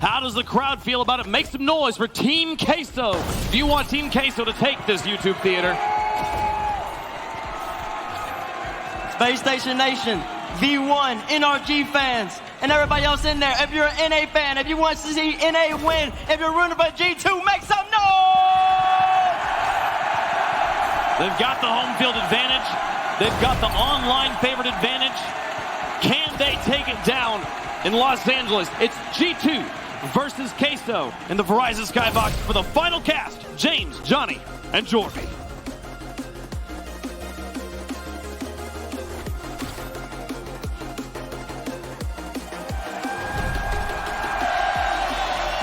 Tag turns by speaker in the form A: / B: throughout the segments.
A: How does the crowd feel about it? Make some noise for Team Queso. Do you want Team Queso to take this YouTube theater?
B: Space Station Nation, V1, NRG fans, and everybody else in there. If you're an NA fan, if you want to see NA win, if you're rooting for G2, make some noise!
A: They've got the home field advantage. They've got the online favorite advantage. Can they take it down in Los Angeles? It's G2 versus Queso in the Verizon Skybox for the final cast. James, Johnny, and Jordy.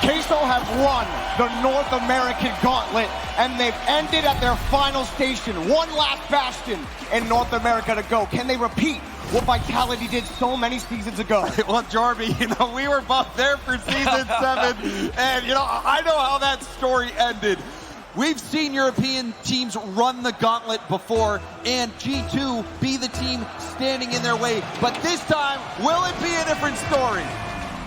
C: Queso have won the North American Gauntlet, and they've ended at their final station. One last bastion in North America to go. Can they repeat what Vitality did so many seasons ago?
D: Well, Jarby, we were both there for season 7, and I know how that story ended. We've seen European teams run the gauntlet before, and G2 be the team standing in their way. But this time, will it be a different story?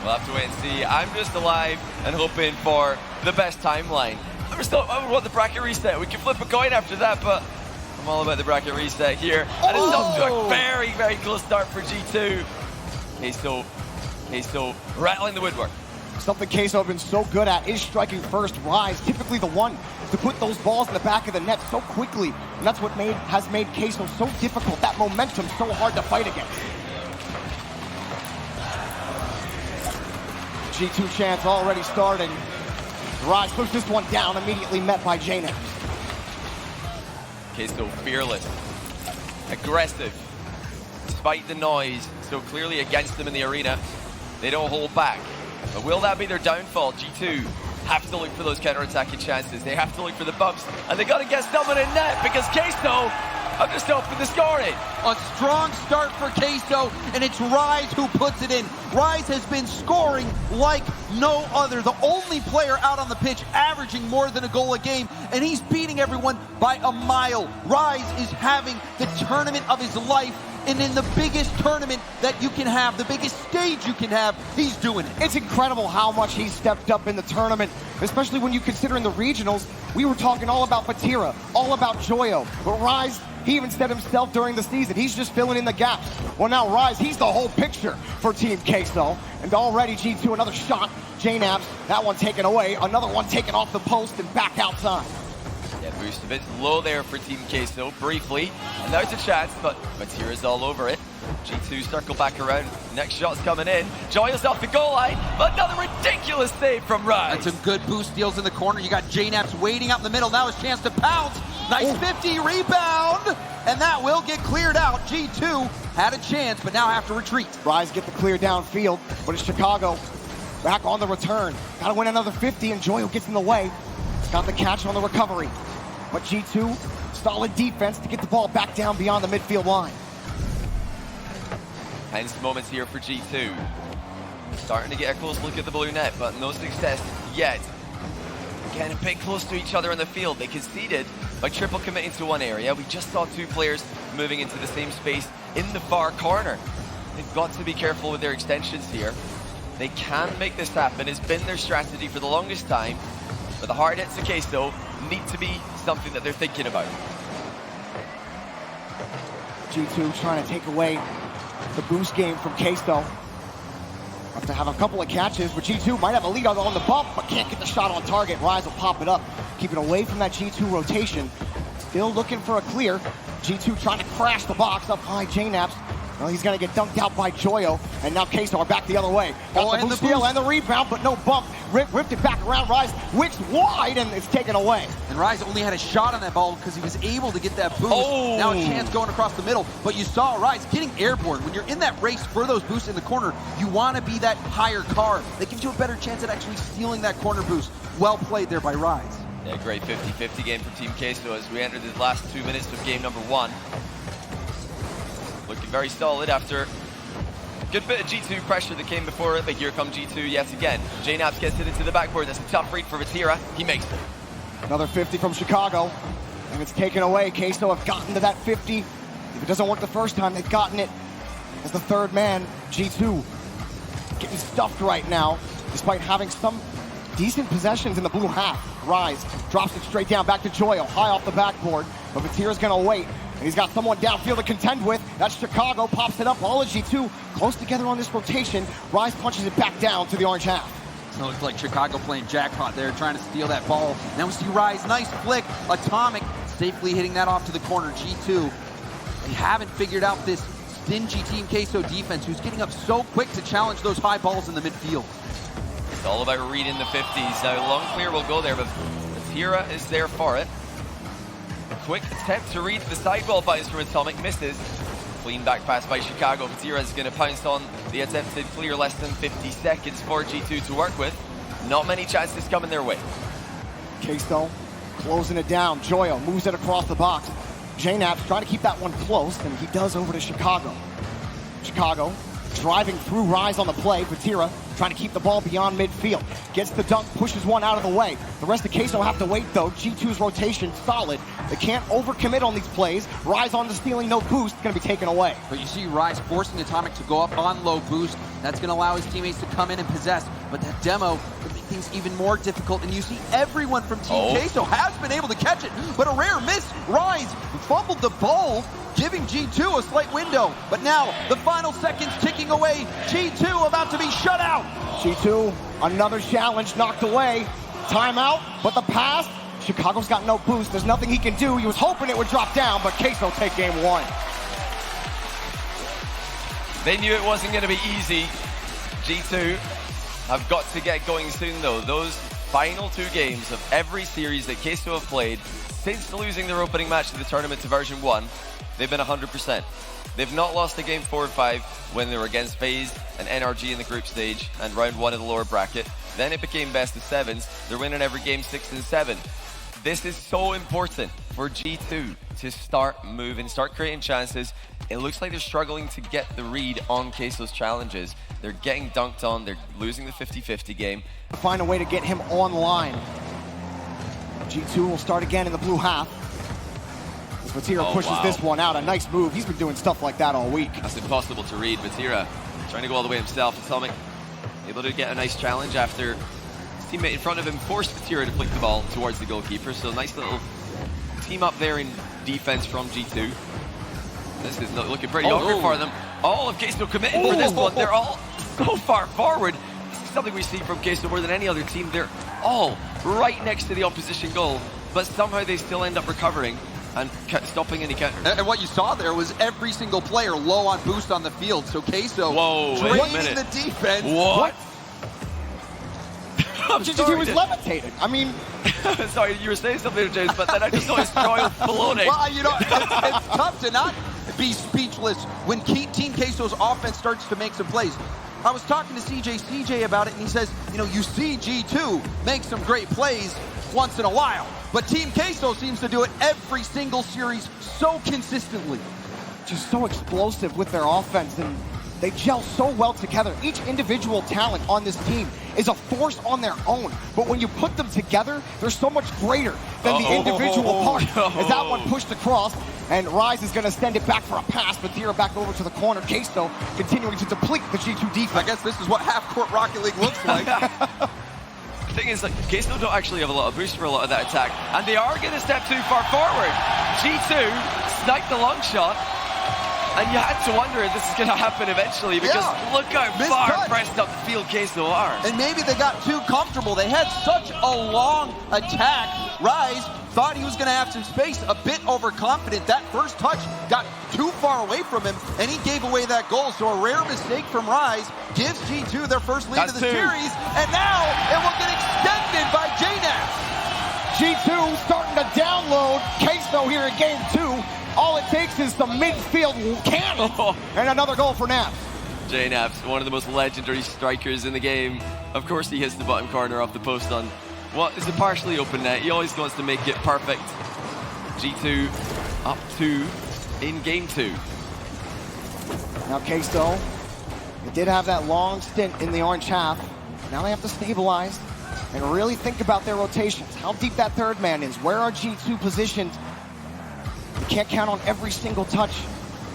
E: We'll have to wait and see. I'm just alive and hoping for the best timeline. I would want the bracket reset. We can flip a coin after that, but I'm all about the bracket reset here. And it's up to a very, very close start for G2. Queso rattling the woodwork.
C: Something Queso have been so good at is striking first. Rise, typically the one to put those balls in the back of the net so quickly. And that's what has made Queso so difficult. That momentum so hard to fight against. G2 chance already starting. Rise puts this one down, immediately met by Jaina.
E: Queso fearless, aggressive, despite the noise, so clearly against them in the arena. They don't hold back. But will that be their downfall? G2 have to look for those counter-attacking chances. They have to look for the bumps, and they got to get someone in net because Queso have just opened the scoring.
D: A strong start for Queso, and it's Rise who puts it in. Rise has been scoring like no other. The only player out on the pitch averaging more than a goal a game, and he's beating everyone by a mile. Rise is having the tournament of his life, and in the biggest tournament that you can have, the biggest stage you can have, he's doing it.
C: It's incredible how much he's stepped up in the tournament, especially when you consider in the regionals, we were talking all about Batira, all about Joyo, but Rise, he even said himself during the season, he's just filling in the gaps. Well, now Rise, he's the whole picture for Team Queso. And already G2, another shot. Jnaps, that one taken away. Another one taken off the post and back outside.
E: Yeah, boost a bit low there for Team Queso, briefly. And now it's a chance, but Matira's all over it. G2 circle back around. Next shot's coming in. Joyo's off the goal line. Another ridiculous save from Rise.
D: And some good boost deals in the corner. You got Jnaps waiting out in the middle. Now his chance to pounce. Nice 50 rebound, and that will get cleared out. G2 had a chance, but now have to retreat.
C: Rise get the clear downfield, but it's Chicago back on the return. Got to win another 50, and Joyo gets in the way. Got the catch on the recovery, but G2, solid defense to get the ball back down beyond the midfield line.
E: Tense moments here for G2. Starting to get a close look at the blue net, but no success yet. Getting a bit close to each other in the field. They conceded by triple committing to one area. We just saw two players moving into the same space in the far corner. They've got to be careful with their extensions here. They can make this happen. It's been their strategy for the longest time. But the hard hits of Queso need to be something that they're thinking about.
C: G2 trying to take away the boost game from Queso. Have to have a couple of catches, but G2 might have a lead on the bump, but can't get the shot on target. Rise will pop it up, keep it away from that G2 rotation. Still looking for a clear. G2 trying to crash the box up high. Jnaps. Well, he's going to get dunked out by Joyo, and now Queso are back the other way. Got the boost steal and the rebound, but no bump. Ripped it back around Rise, whips wide, and it's taken away.
D: And Rise only had a shot on that ball because he was able to get that boost. Now a chance going across the middle, but you saw Rise getting airborne. When you're in that race for those boosts in the corner, you want to be that higher car. That gives you a better chance at actually stealing that corner boost. Well played there by Rise.
E: Yeah, great 50-50 game for Team Queso as we enter the last 2 minutes of game number 1. Looking very solid after a good bit of G2 pressure that came before it, but here come G2 yet again. Jnaps gets it into the backboard. That's a tough read for Batira. He makes it.
C: Another 50 from Chicago, and it's taken away. Queso have gotten to that 50. If it doesn't work the first time, they've gotten it as the third man. G2 getting stuffed right now. despite having some decent possessions in the blue half. Rise drops it straight down back to Joyo, high off the backboard, but Vatira's gonna wait, and he's got someone downfield to contend with. That's Chicago, pops it up, all of G2 close together on this rotation. Rise punches it back down to the orange half.
D: So it looks like Chicago playing jackpot there, trying to steal that ball. Now we see Rise, nice flick, Atomic safely hitting that off to the corner. G2, they haven't figured out this stingy Team Queso defense, who's getting up so quick to challenge those high balls in the midfield.
E: It's all about reading the 50s. Now, long clear will go there, but Vatira is there for it. A quick attempt to read the sidewall bounce from Atomic, misses. Clean back pass by Chicago. Vatira is going to pounce on the attempted clear, less than 50 seconds for G2 to work with. Not many chances coming their way.
C: Queso closing it down. Joyo moves it across the box. JNAP's trying to keep that one close, and he does over to Chicago. Chicago driving through Rise on the play. Vatira trying to keep the ball beyond midfield. Gets the dunk, pushes one out of the way. The rest of Queso have to wait, though. G2's rotation solid. They can't overcommit on these plays. Rise on the stealing, no boost, going to be taken away.
D: But you see Rise forcing Atomic to go up on low boost. That's going to allow his teammates to come in and possess. But that demo could make things even more difficult. And you see everyone from Team Queso has been able to catch it. But a rare miss. Rise fumbled the ball, giving G2 a slight window. But now the final seconds ticking away. G2 about to be shut out.
C: G2, another challenge knocked away. Timeout, but the pass. Chicago's got no boost. There's nothing he can do. He was hoping it would drop down, but Queso take game one.
E: They knew it wasn't going to be easy. G2 have got to get going soon, though. Those final two games of every series that Queso have played since losing their opening match of the tournament to version 1, they've been 100%. They've not lost a game 4 and 5 when they were against FaZe and NRG in the group stage and round 1 of the lower bracket. Then it became best of 7s. They're winning every game 6 and 7. This is so important for G2 to start moving, start creating chances. It looks like they're struggling to get the read on Queso's challenges. They're getting dunked on. They're losing the 50-50 game.
C: Find a way to get him online. G2 will start again in the blue half. As Vatira pushes this one out. A nice move. He's been doing stuff like that all week.
E: That's impossible to read. Vatira trying to go all the way himself. Atomic able to get a nice challenge after his teammate in front of him forced Vatira to flick the ball towards the goalkeeper. So nice little team up there in defense from G2. This is not looking pretty awkward for them. All of Queso committing for this one. They're all so far forward. This is something we see from Queso more than any other team. They're all right next to the opposition goal, but somehow they still end up recovering and stopping any counter.
D: And what you saw there was every single player low on boost on the field. So Queso draining the defense.
E: What?
C: G2 was levitated. I mean...
E: Sorry, you were saying something, James, but then I just noticed Royal floating.
D: Well, you know, it's tough to not be speechless when Team Queso's offense starts to make some plays. I was talking to CJ about it, and he says, you know, you see G2 make some great plays once in a while, but Team Queso seems to do it every single series so consistently.
C: Just so explosive with their offense, and they gel so well together. Each individual talent on this team is a force on their own, but when you put them together, they're so much greater than the individual parts. As that one pushed across, and Rise is going to send it back for a pass, but Vatira back over to the corner. Queso continuing to deplete the G2 defense.
D: I guess this is what half-court Rocket League looks like.
E: The thing is, like, Queso don't actually have a lot of boost for a lot of that attack, and they are going to step too far forward. G2 sniped the long shot, and you had to wonder if this is going to happen eventually, because look how far pressed up the field Queso are.
D: And maybe they got too comfortable. They had such a long attack. Rise thought he was going to have some space, a bit overconfident. That first touch got too far away from him, and he gave away that goal. So a rare mistake from Rise gives G2 their first lead of the series, and now it will get extended by JNAP.
C: G2 starting to download Queso here in game 2. All it takes is the midfield cannon and another goal for Naps.
E: JNAP's one of the most legendary strikers in the game. Of course he hits the bottom corner off the post on what is a partially open net. He always wants to make it perfect. G2 up 2 in game 2.
C: Now Queso, they did have that long stint in the orange half. Now they have to stabilize and really think about their rotations. How deep that third man is. Where are G2 positioned? You can't count on every single touch.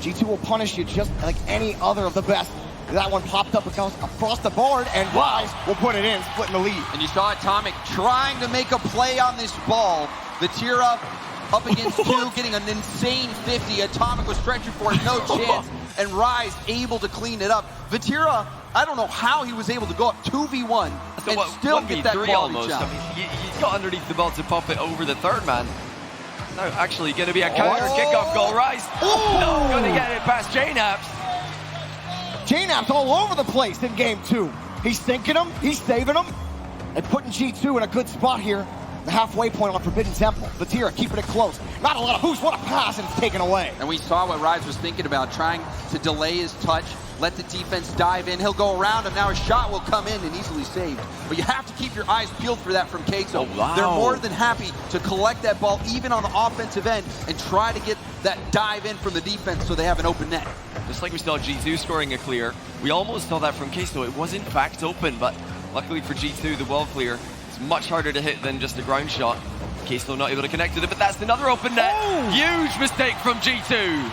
C: G2 will punish you just like any other of the best That one popped up across the board, and Rise will put it in, splitting the lead.
D: And you saw Atomic trying to make a play on this ball. Vatira up against two, getting an insane 50. Atomic was stretching for it, no chance. And Rise able to clean it up. Vatira, I don't know how he was able to go up 2v1 and still get that quality
E: almost.
D: shot.
E: I mean, he's got underneath the ball to pop it over the third man. Now, actually, going to be a counter kickoff goal. Rise not going to get it past JNaps.
C: JNaps all over the place in game 2. He's thinking them, he's saving them, and putting G2 in a good spot here. The halfway point on Forbidden Temple. Vatira keeping it close. Not a lot of boost. What a pass, and it's taken away.
D: And we saw what Rise was thinking about, trying to delay his touch, let the defense dive in. He'll go around him. Now his shot will come in and easily saved. But you have to keep your eyes peeled for that from Queso.
E: Oh, wow.
D: They're more than happy to collect that ball even on the offensive end and try to get that dive in from the defense so they have an open net.
E: Just like we saw G2 scoring a clear, we almost saw that from Queso. It was in fact open, but luckily for G2, the wall clear is much harder to hit than just a ground shot. Queso not able to connect with it, but that's another open net. Huge mistake from G2.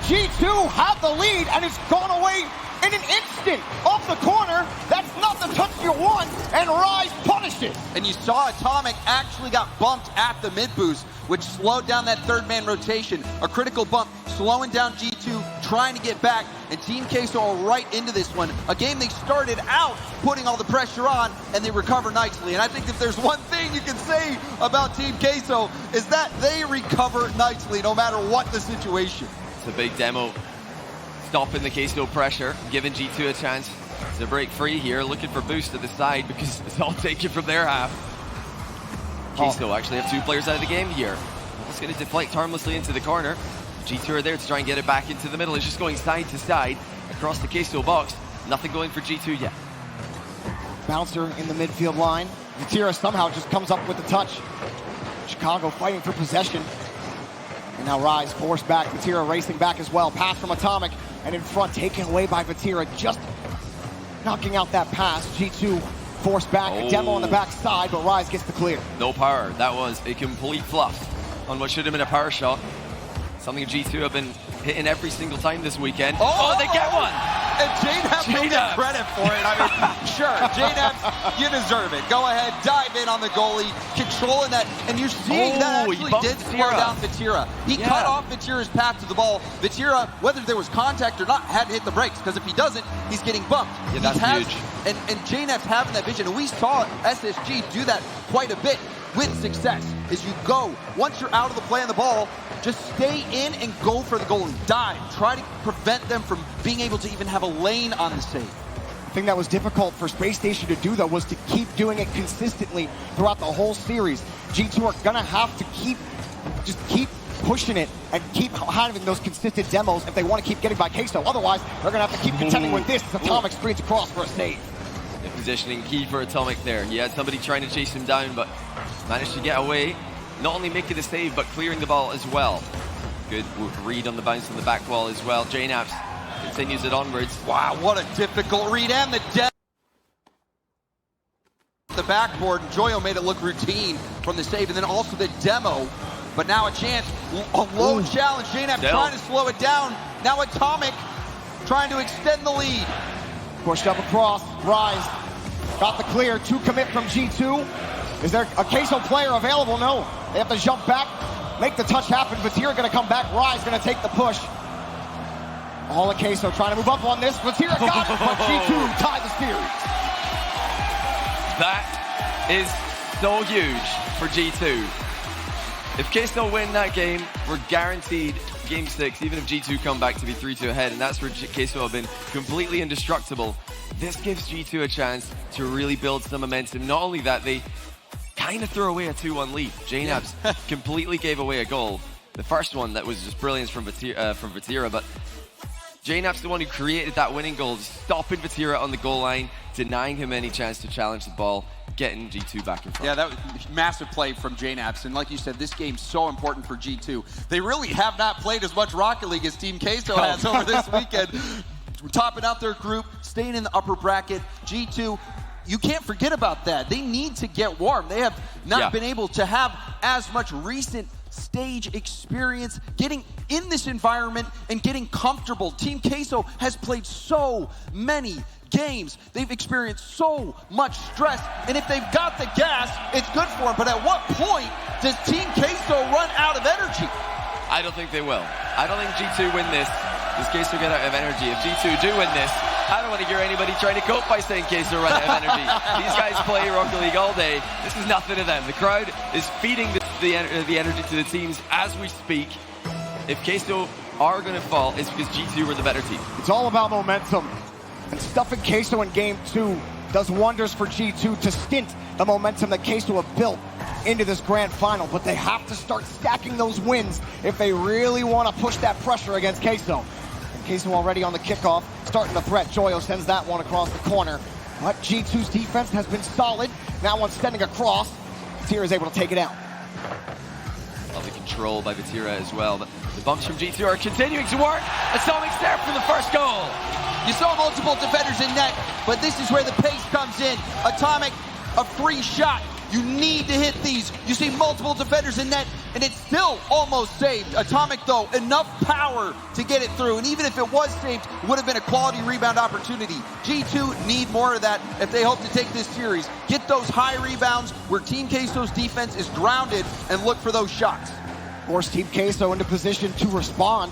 C: G2 have the lead, and it's gone away in an instant off the corner. That's not the touch you want, and Rise punishes.
D: And you saw Atomic actually got bumped at the mid boost, which slowed down that third man rotation. A critical bump, slowing down G2, trying to get back, and Team Queso are right into this one. A game they started out putting all the pressure on, and they recover nicely. And I think if there's one thing you can say about Team Queso, is that they recover nicely no matter what the situation.
E: It's a big demo. Stopping the Queso pressure, giving G2 a chance to break free here, looking for boost to the side because it's all taken from their half. Queso actually have 2 players out of the game here. It's going to deflect harmlessly into the corner. G2 are there to try and get it back into the middle. It's just going side to side across the Queso box. Nothing going for G2 yet.
C: Bouncer in the midfield line. Vatira somehow just comes up with the touch. Chicago fighting for possession. And now Rise forced back. Vatira racing back as well. Pass from Atomic, and in front, taken away by Vatira. Just knocking out that pass. G2 forced back. A demo on the backside, but Rise gets the clear.
E: No power. That was a complete fluff on what should have been a power shot. Something G2 have been hitting every single time this weekend. Oh, they get one!
D: And JNaps will get credit for it. I mean, sure, JNaps, you deserve it. Go ahead, dive in on the goalie, controlling that, and you're seeing that actually did slow down Vatira. He cut off Vatira's path to the ball. Vatira, whether there was contact or not, had to hit the brakes, because if he doesn't, he's getting bumped.
E: Yeah, that's huge.
D: And JNaps having that vision, and we saw SSG do that quite a bit with success. As you go, once you're out of the play on the ball, just stay in and go for the goalie. Dive. Try to prevent them from being able to even have a lane on the save.
C: The thing that was difficult for Space Station to do, though, was to keep doing it consistently throughout the whole series. G2 are going to have to keep pushing it and keep having those consistent demos if they want to keep getting by Queso. Otherwise, they're going to have to keep contending with this as Atomic screens across for a save.
E: The positioning key for Atomic there. He had somebody trying to chase him down, but managed to get away. Not only making the save, but clearing the ball as well. Good read on the bounce on the back wall as well. JNaps continues it onwards.
D: Wow, what a difficult read, and the backboard. And Joyo made it look routine from the save, and then also the demo. But now a chance, a low challenge. JNaps trying to slow it down. Now Atomic trying to extend the lead.
C: Pushed up across, Rise got the clear, 2 commit from G2. Is there a Queso player available? No. They have to jump back, make the touch happen. Vatira gonna come back, Rise gonna take the push. All of Queso trying to move up on this. Vatira got it, but G2 tied the series.
E: That is so huge for G2. If Queso win that game, we're guaranteed Game 6, even if G2 come back to be 3-2 ahead, and that's where Queso have been completely indestructible. This gives G2 a chance to really build some momentum. Not only that, they kind of threw away a 2-1 lead. JNaps completely gave away a goal. The first one that was just brilliance from Vatira, but JNaps the one who created that winning goal, stopping Vatira on the goal line, denying him any chance to challenge the ball, getting G2 back in front.
D: Yeah, that was massive play from JNaps, and like you said, this game's so important for G2. They really have not played as much Rocket League as Team Queso has over this weekend. Topping out their group, staying in the upper bracket. G2, you can't forget about that. They need to get warm. They have not been able to have as much recent stage experience, getting in this environment and getting comfortable. Team Queso has played so many games. They've experienced so much stress, and if they've got the gas, it's good for them. But at what point does Team Queso run out of energy?
E: I don't think they will. I don't think G2 win this. Does Queso get out of energy? If G2 do win this, I don't want to hear anybody trying to cope by saying Queso run out of energy. These guys play Rocket League all day. This is nothing to them. The crowd is feeding the energy to the teams as we speak. If Queso are going to fall, it's because G2 were the better team.
C: It's all about momentum. And stuffing Queso in Game 2 does wonders for G2 to stint the momentum that Queso have built into this grand final. But they have to start stacking those wins if they really want to push that pressure against Queso. And Queso already on the kickoff, starting the threat. Joyo sends that one across the corner. But G2's defense has been solid. That one's sending across. Vatira is able to take it out.
E: Lovely control by Vatira as well. The bumps from G2 are continuing to work. Atomic's there for the first goal.
D: You saw multiple defenders in net, but this is where the pace comes in. Atomic, a free shot. You need to hit these. You see multiple defenders in net, and it's still almost saved. Atomic, though, enough power to get it through, and even if it was saved, it would have been a quality rebound opportunity. G2 need more of that if they hope to take this series. Get those high rebounds where Team Queso's defense is grounded and look for those shots.
C: Force Team Queso into position to respond.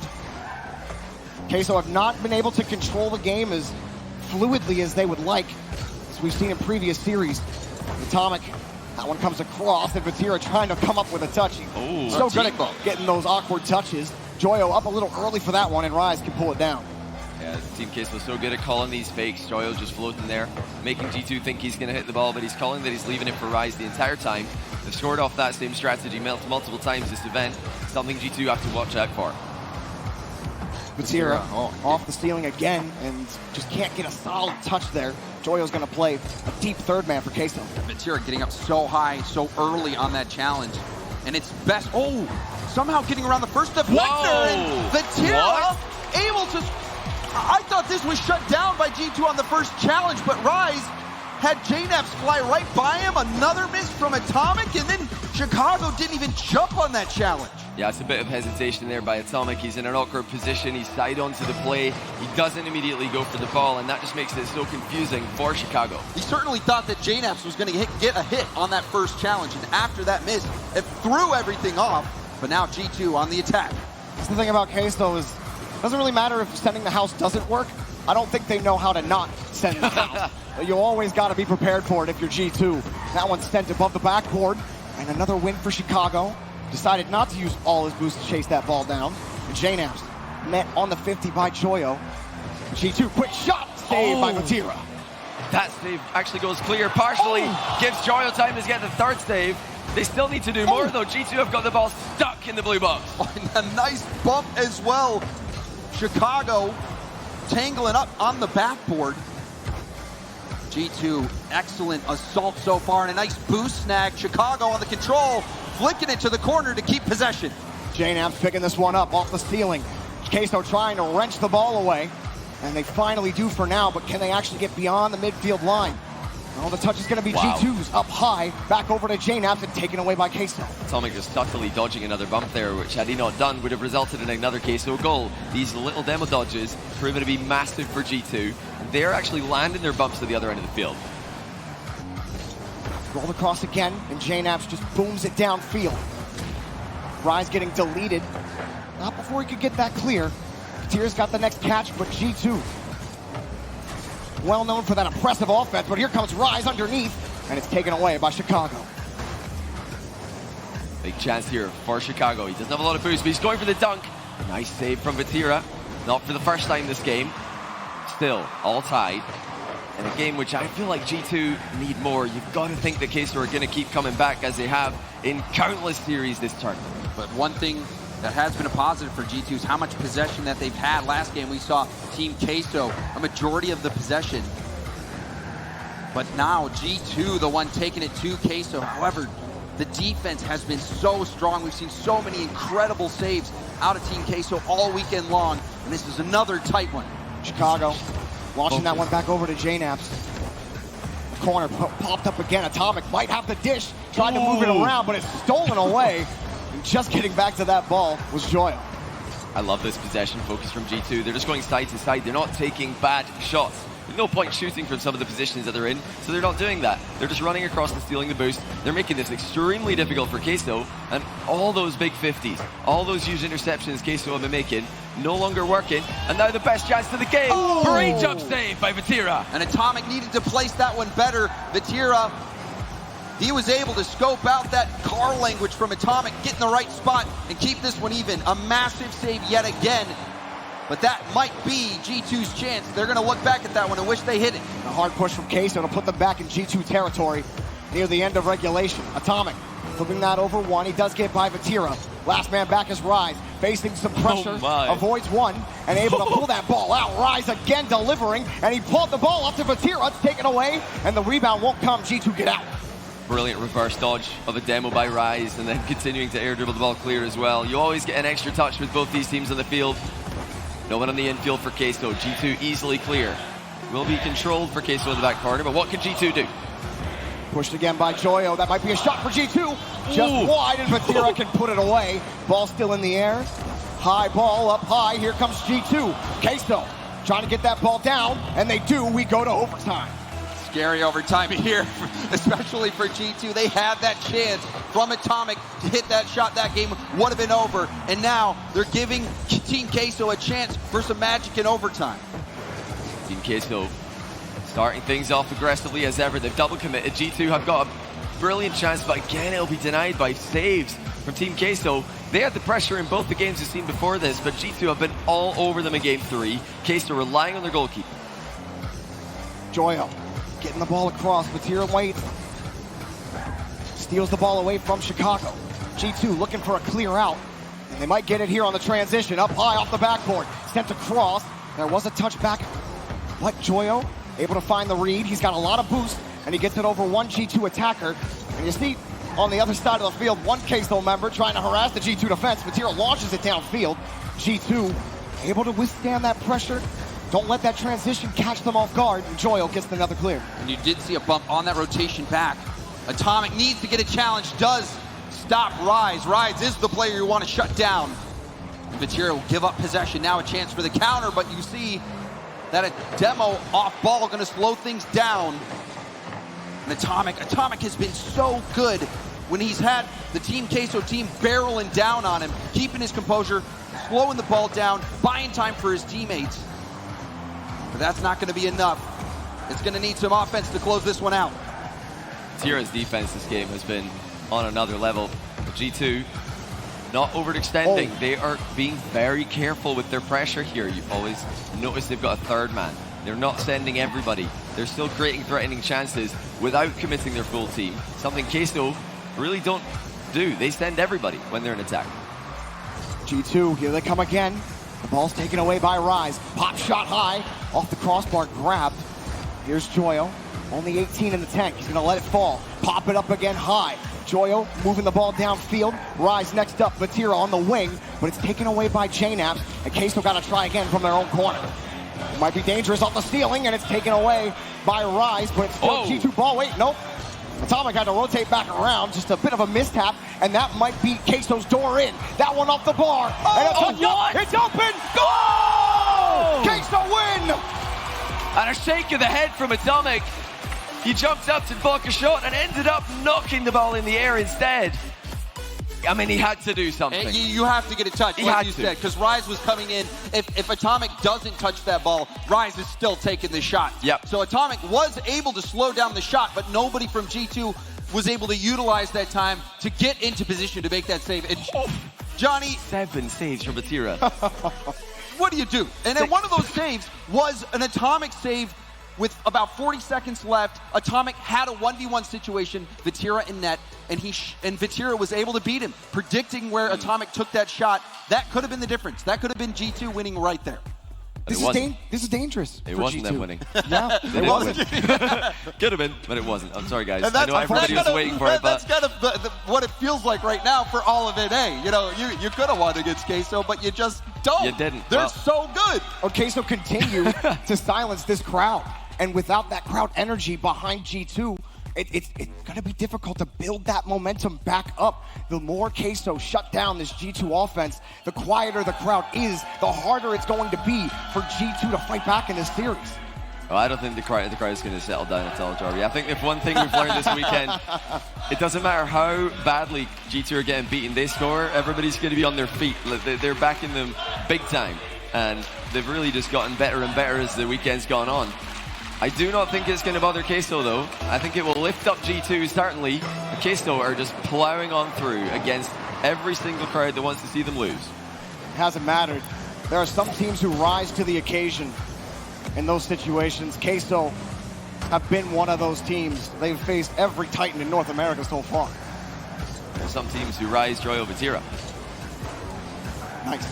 C: Queso have not been able to control the game as fluidly as they would like, as we've seen in previous series. Atomic, that one comes across, and Vatira trying to come up with a touch. So good at getting those awkward touches. Joyo up a little early for that one, and Rise can pull it down.
E: Yeah, Team Queso so good at calling these fakes. Joyo just floating there, making G2 think he's going to hit the ball, but he's calling that he's leaving it for Rise the entire time. They've scored off that same strategy multiple times this event, something G2 have to watch out for.
C: Vatira off the ceiling again, and just can't get a solid touch there. Joyo's going to play a deep third man for Queso.
D: Vatira getting up so high, so early on that challenge. And it's best, somehow getting around the first deflector, and Vatira able to, I thought this was shut down by G2 on the first challenge, but Rise had JNaps fly right by him, another miss from Atomic, and then Chicago didn't even jump on that challenge.
E: Yeah, it's a bit of hesitation there by Atomic. He's in an awkward position. He's side onto the play. He doesn't immediately go for the ball, and that just makes it so confusing for Chicago.
D: He certainly thought that JNaps was going to get a hit on that first challenge, and after that miss, it threw everything off. But now G2 on the attack.
C: That's the thing about Queso is, it doesn't really matter if sending the house doesn't work. I don't think they know how to not send the house. You always got to be prepared for it if you're G2. That one's sent above the backboard, and another win for Chicago. Decided not to use all his boost to chase that ball down. And JNaps met on the 50 by Joyo. G2, quick shot, saved by Vatira.
E: That save actually goes clear partially. Gives Joyo time to get the third save. They still need to do more though. G2 have got the ball stuck in the blue box.
D: And a nice bump as well. Chicago tangling up on the backboard. G2, excellent assault so far, and a nice boost snag. Chicago on the control, flicking it to the corner to keep possession.
C: JNaps picking this one up off the ceiling. Queso trying to wrench the ball away, and they finally do for now, but can they actually get beyond the midfield line? Oh, the touch is going to be G2's up high, back over to JNaps and taken away by Queso.
E: Atomic just subtly dodging another bump there, which had he not done would have resulted in another Queso goal. These little demo dodges proven to be massive for G2, and they're actually landing their bumps to the other end of the field.
C: Rolled across again, and JNaps just booms it downfield. Rise getting deleted. Not before he could get that clear. Vatira's got the next catch, but G2 well known for that impressive offense, but here comes Rise underneath, and it's taken away by Chicago.
E: Big chance here for Chicago. He doesn't have a lot of boost, but he's going for the dunk. Nice save from Vatira. Not for the first time this game. Still, all tied. In a game which I feel like G2 need more. You've got to think that Queso are going to keep coming back as they have in countless series this tournament.
F: But one thing that has been a positive for G2 is how much possession that they've had. Last game we saw Team Queso, a majority of the possession. But now G2, the one taking it to Queso. However, the defense has been so strong. We've seen so many incredible saves out of Team Queso all weekend long. And this is another tight one.
C: Chicago launching that one back over to JNaps. Corner popped up again. Atomic might have the dish. Tried to move it around, but it's stolen away. And just getting back to that ball was Joyo.
E: I love this possession focus from G2. They're just going side to side. They're not taking bad shots. There's no point shooting from some of the positions that they're in, so they're not doing that. They're just running across and stealing the boost. They're making this extremely difficult for Queso, and all those big 50s, all those huge interceptions Queso have been making, no longer working, and now the best chance to the game. Great jump save by Vatira.
F: And Atomic needed to place that one better. Vatira, he was able to scope out that car language from Atomic, get in the right spot, and keep this one even. A massive save yet again. But that might be G2's chance. They're going to look back at that one and wish they hit it.
C: A hard push from Queso to put them back in G2 territory near the end of regulation. Atomic flipping that over one. He does get by Vatira. Last man back is Rise, facing some pressure, avoids one, and able to pull that ball out. Rise again delivering, and he pulled the ball up to Vatira. It's taken away, and the rebound won't come. G2 get out.
E: Brilliant reverse dodge of a demo by Rise, and then continuing to air dribble the ball clear as well. You always get an extra touch with both these teams on the field. No one on the infield for Queso. G2 easily clear. Will be controlled for Queso in the back corner, but what can G2 do?
C: Pushed again by Joyo. That might be a shot for G2. Just wide, and Vatira can put it away. Ball still in the air. High ball up high. Here comes G2. Queso trying to get that ball down, and they do. We go to overtime.
F: Scary overtime here, especially for G2. They had that chance from Atomic to hit that shot. That game would have been over. And now they're giving Team Queso a chance for some magic in overtime.
E: Team Queso starting things off aggressively as ever. They've double committed. G2 have got a brilliant chance, but again, it'll be denied by saves from Team Queso. They had the pressure in both the games we've seen before this, but G2 have been all over them in game 3. Queso relying on their goalkeeper.
C: Joyo getting the ball across. Vatira waits. Steals the ball away from Chicago. G2 looking for a clear out. And they might get it here on the transition. Up high off the backboard. Sent across. There was a touch back. But Joyo able to find the read. He's got a lot of boost. And he gets it over one G2 attacker. And you see on the other side of the field, one Queso member trying to harass the G2 defense. Vatira launches it downfield. G2 able to withstand that pressure. Don't let that transition catch them off guard. And Joyo gets another clear.
F: And you did see a bump on that rotation back. Atomic needs to get a challenge, does stop Rise. Rise is the player you want to shut down. And Vatira will give up possession. Now a chance for the counter, but you see that a demo off ball going to slow things down. And Atomic has been so good when he's had the Team Queso team barreling down on him, keeping his composure, slowing the ball down, buying time for his teammates. But that's not going to be enough. It's going to need some offense to close this one out.
E: Tira's defense this game has been on another level. G2 not overextending. They are being very careful with their pressure here. You always notice they've got a third man. They're not sending everybody. They're still creating threatening chances without committing their full team. Something Queso really don't do. They send everybody when they're in attack.
C: G2, here they come again. The ball's taken away by Rise. Pop shot high, off the crossbar, grabbed. Here's Joyo, only 18 in the tank. He's gonna let it fall. Pop it up again high. Joyo moving the ball downfield. Rise next up, Vatira on the wing, but it's taken away by J-Naps, and Queso gotta try again from their own corner. It might be dangerous off the ceiling, and it's taken away by Rise, but it's still G2 ball. Wait, nope. Atomic had to rotate back around, just a bit of a mishap, and that might be Queso's door in. That one off the bar. And it's open! Goal! Queso win!
E: And a shake of the head from Atomic. He jumped up to block a shot and ended up knocking the ball in the air instead. I mean, he had to do something.
F: You have to get a touch, like you said, because Rise was coming in. If Atomic doesn't touch that ball, Rise is still taking the shot.
E: Yep.
F: So Atomic was able to slow down the shot, but nobody from G2 was able to utilize that time to get into position to make that save. And Johnny,
E: 7 saves from Vatira.
F: What do you do? And then one of those saves was an Atomic save with about 40 seconds left. Atomic had a 1v1 situation, Vatira in net, and Vatira was able to beat him, predicting where Atomic took that shot. That could have been the difference. That could have been G2 winning right there.
C: This is dangerous.
E: It
C: for
E: wasn't
C: G2.
E: them winning.
C: Yeah, it wasn't.
E: Could have been, but it wasn't. I'm sorry, guys. I know everybody was waiting for it, but
F: that's kind of what it feels like right now for all of NA. You know, you could have won against Queso, but you just don't.
E: You didn't.
F: They're so good.
C: Queso continued to silence this crowd. And without that crowd energy behind G2, it's going to be difficult to build that momentum back up. The more Queso shut down this G2 offense, the quieter the crowd is, the harder it's going to be for G2 to fight back in this series.
E: Well, I don't think the crowd is going to settle down at all, Jarvie. I think if one thing we've learned this weekend, it doesn't matter how badly G2 are getting beaten, they score, everybody's going to be on their feet. They're backing them big time, and they've really just gotten better and better as the weekend's gone on. I do not think it's going to bother Queso, though. I think it will lift up G2, certainly. Queso are just plowing on through against every single crowd that wants to see them lose.
C: It hasn't mattered. There are some teams who rise to the occasion in those situations. Queso have been one of those teams. They've faced every Titan in North America so far.
E: There's some teams who rise Joyo Vatira.
C: Nice.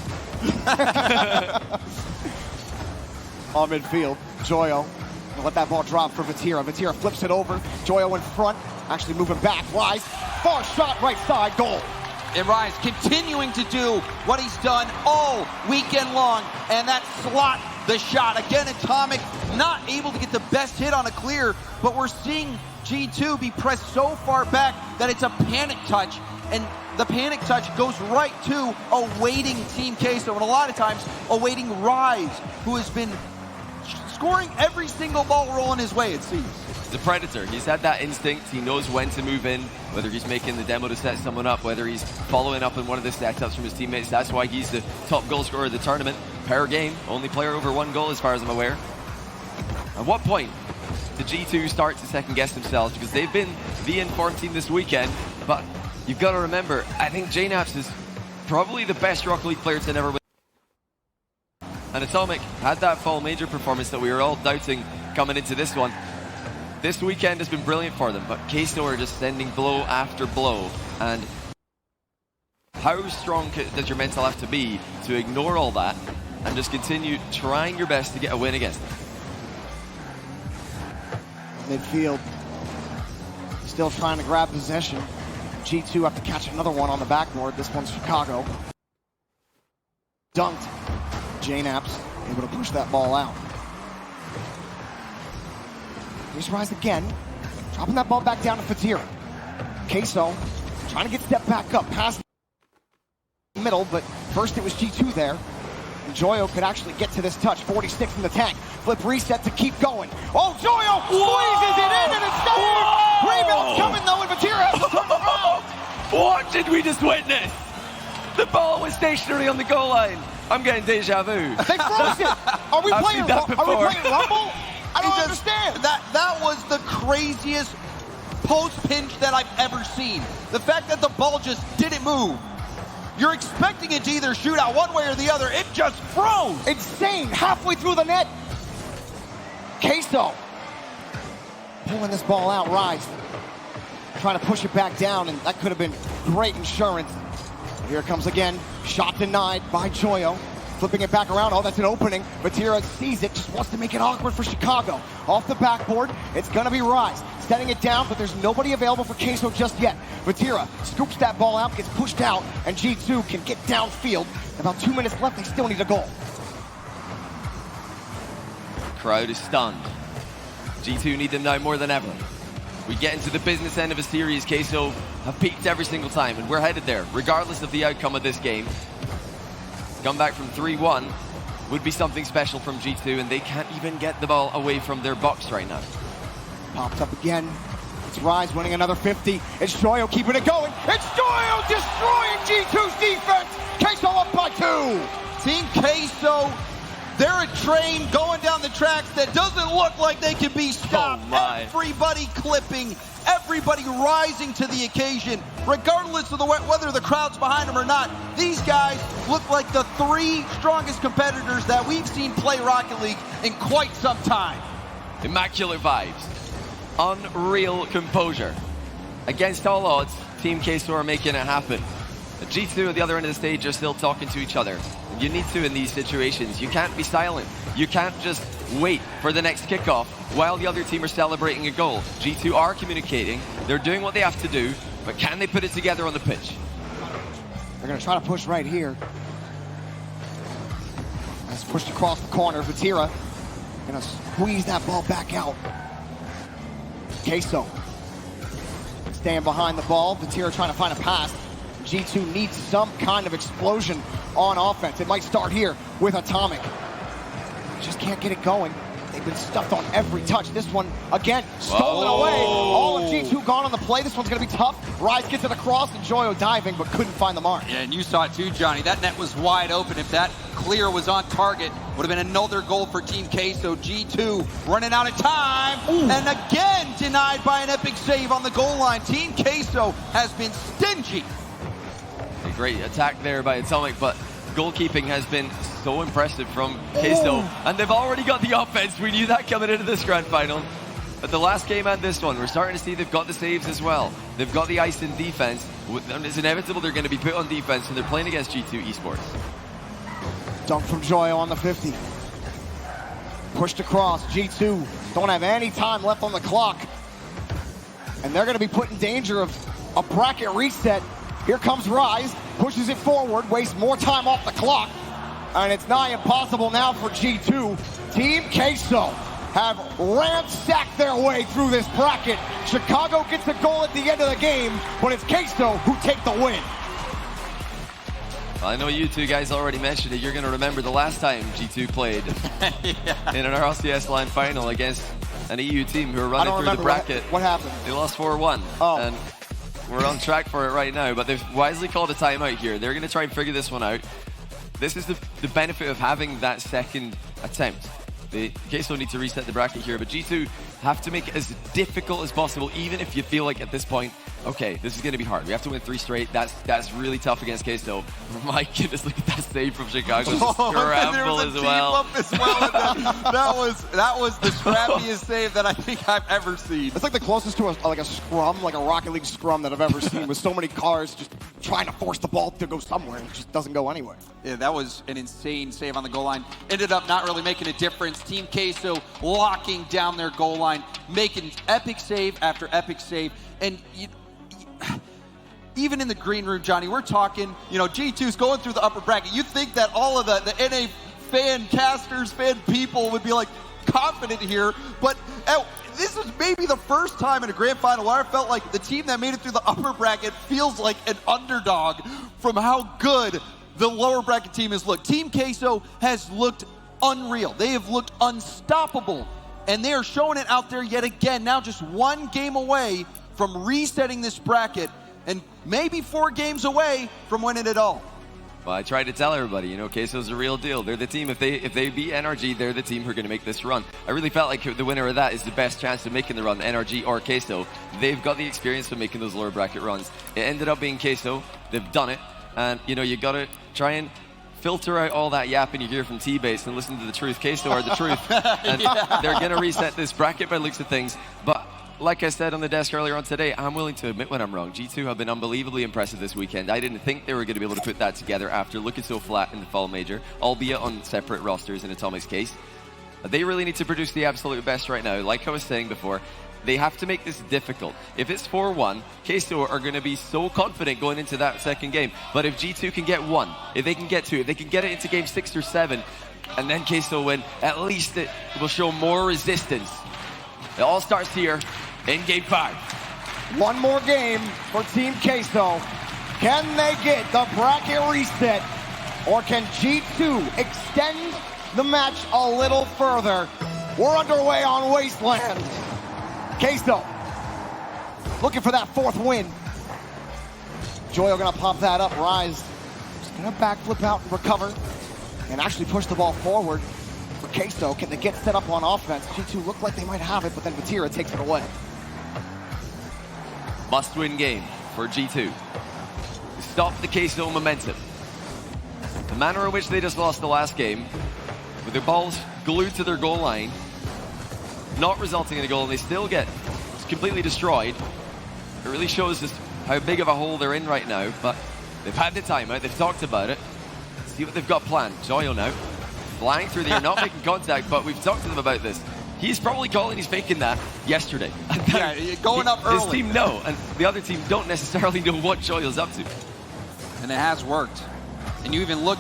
C: On midfield, Joyo will let that ball drop for Vatira. Vatira flips it over. Joyo in front, actually moving back. Rise, far shot, right side, goal.
D: And Rise continuing to do what he's done all weekend long, and that slot the shot. Again, Atomic not able to get the best hit on a clear, but we're seeing G2 be pressed so far back that it's a panic touch, and the panic touch goes right to awaiting Team Queso, and a lot of times awaiting Rise, who has been scoring every single ball rolling his way, it seems.
E: He's a predator. He's had that instinct. He knows when to move in, whether he's making the demo to set someone up, whether he's following up in one of the setups from his teammates. That's why he's the top goal scorer of the tournament per game. Only player over 1 goal as far as I'm aware. At what point did G2 start to second guess themselves? Because they've been the informed team this weekend, but you've got to remember, I think JNaps is probably the best Rocket League player to never win. And Atomic had that fall major performance that we were all doubting coming into this one. This weekend has been brilliant for them, but Queso are just sending blow after blow. And how strong does your mental have to be to ignore all that and just continue trying your best to get a win against them?
C: Midfield, still trying to grab possession. G2 have to catch another one on the backboard. This one's Chicago. Dunked. JNaps able to push that ball out. Here's Rise again, dropping that ball back down to Vatira. Queso trying to get step back up past the middle, but first it was G2 there. And Joyo could actually get to this touch. 46 in the tank. Flip reset to keep going. Oh, Joyo squeezes it in and it's going. Rebound's coming though, and Vatira has to turn around.
E: What did we just witness? The ball was stationary on the goal line. I'm getting deja vu.
C: They froze it. Are we playing Rumble? I don't understand.
D: That was the craziest post pinch that I've ever seen. The fact that the ball just didn't move. You're expecting it to either shoot out one way or the other. It just froze.
C: Insane. Halfway through the net. Queso pulling this ball out. Rise trying to push it back down, and that could have been great insurance. Here it comes again. Shot denied by Joyo. Flipping it back around. Oh, that's an opening. Vatira sees it, just wants to make it awkward for Chicago. Off the backboard, it's going to be Rise. Setting it down, but there's nobody available for Queso just yet. Vatira scoops that ball out, gets pushed out, and G2 can get downfield. About 2 minutes left, they still need a goal.
E: Crowd is stunned. G2 need them now more than ever. We get into the business end of a series. Queso have peaked every single time, and we're headed there, regardless of the outcome of this game. Come back from 3-1 would be something special from G2, and they can't even get the ball away from their box right now.
C: Pops up again. It's Rise winning another 50. It's Joyo keeping it going. It's Joyo destroying G2's defense. Queso up by 2.
D: Team Queso, they're a train going down the tracks that doesn't look like they can be stopped.
E: Oh my.
D: Everybody clipping, everybody rising to the occasion, regardless of whether the crowd's behind them or not. These guys look like the 3 strongest competitors that we've seen play Rocket League in quite some time.
E: Immaculate vibes. Unreal composure. Against all odds, Team Queso are making it happen. The G2 at the other end of the stage are still talking to each other. You need to in these situations. You can't be silent. You can't just wait for the next kickoff while the other team are celebrating a goal. G2 are communicating. They're doing what they have to do, but can they put it together on the pitch?
C: They're going to try to push right here. That's pushed across the corner. Vatira going to squeeze that ball back out. Queso staying behind the ball. Vatira trying to find a pass. G2 needs some kind of explosion on offense. It might start here with Atomic. Just can't get it going. They've been stuffed on every touch. This one, again, stolen away. All of G2 gone on the play. This one's going to be tough. Rise gets it across, and Joyo diving, but couldn't find the mark.
F: Yeah, and you saw it too, Johnny. That net was wide open. If that clear was on target, would have been another goal for Team Queso. G2 running out of time, and again denied by an epic save on the goal line. Team Queso has been stingy.
E: A great attack there by Atomic, but goalkeeping has been so impressive from Queso, and they've already got the offense. We knew that coming into this grand final. But the last game and this one, we're starting to see they've got the saves as well. They've got the ice in defense, and it's inevitable they're going to be put on defense, and they're playing against G2 Esports.
C: Dunk from Joyo on the 50. Pushed across. G2 don't have any time left on the clock, and they're going to be put in danger of a bracket reset. Here comes Rise, pushes it forward, wastes more time off the clock, and it's nigh impossible now for G2. Team Queso have ransacked their way through this bracket. Chicago gets a goal at the end of the game, but it's Queso who take the win.
E: Well, I know you two guys already mentioned it. You're going to remember the last time G2 played in an RLCS line final against an EU team who were running through the bracket.
C: What happened?
E: They lost 4-1.
C: Oh.
E: And we're on track for it right now, but they've wisely called a timeout here. They're going to try and figure this one out. This is the benefit of having that second attempt. Queso need to reset the bracket here, but G2 have to make it as difficult as possible, even if you feel like at this point, okay, this is going to be hard. We have to win 3 straight. That's really tough against Queso. My goodness, look at that save from Chicago. Scramble as well.
D: That was the scrappiest save that I think I've ever seen.
C: It's like the closest to a scrum, like a Rocket League scrum that I've ever seen, with so many cars just trying to force the ball to go somewhere, and it just doesn't go anywhere.
F: Yeah, that was an insane save on the goal line. Ended up not really making a difference. Team Queso locking down their goal line, making epic save after epic save. And even in the green room, Johnny, we're talking, G2's going through the upper bracket. You'd think that all of the NA fan casters, fan people would be like confident here, but this is maybe the first time in a grand final where I felt like the team that made it through the upper bracket feels like an underdog from how good the lower bracket team has looked. Team Queso has looked unreal. They have looked unstoppable, and they are showing it out there yet again. Now just 1 game away from resetting this bracket, and maybe 4 games away from winning it all.
E: Well, I tried to tell everybody, Queso's a real deal. They're the team. If they beat NRG, they're the team who are going to make this run. I really felt like the winner of that is the best chance of making the run, NRG or Queso. They've got the experience of making those lower bracket runs. It ended up being Queso. They've done it. And, you got to try and filter out all that yapping you hear from T-Base and listen to the truth. Queso are the truth. And they're going to reset this bracket by the looks of things. But like I said on the desk earlier on today, I'm willing to admit when I'm wrong. G2 have been unbelievably impressive this weekend. I didn't think they were going to be able to put that together after looking so flat in the fall major, albeit on separate rosters in Atomic's case. They really need to produce the absolute best right now. Like I was saying before, they have to make this difficult. If it's 4-1, Queso are going to be so confident going into that second game. But if G2 can get 1, if they can get 2, if they can get it into game 6 or 7, and then Queso win, at least it will show more resistance. It all starts here in game 5.
C: 1 more game for Team Queso. Can they get the bracket reset, or can G2 extend the match a little further? We're underway on Wasteland. Queso looking for that 4th win. Joyo gonna pop that up. Rise just gonna backflip out and recover and actually push the ball forward for Queso. Can they get set up on offense? G2 look like they might have it, but then Vatira takes it away.
E: Must-win game for G2. Stop the Queso momentum. The manner in which they just lost the last game, with their balls glued to their goal line, not resulting in a goal, and they still get completely destroyed. It really shows just how big of a hole they're in right now, but they've had the timeout, they've talked about it. See what they've got planned. Joyo now, flying through the air, not making contact, but we've talked to them about this. He's probably calling, he's faking that yesterday.
D: Yeah, going up early.
E: His team know, and the other team don't necessarily know what Joyo's up to.
F: And it has worked. And you even look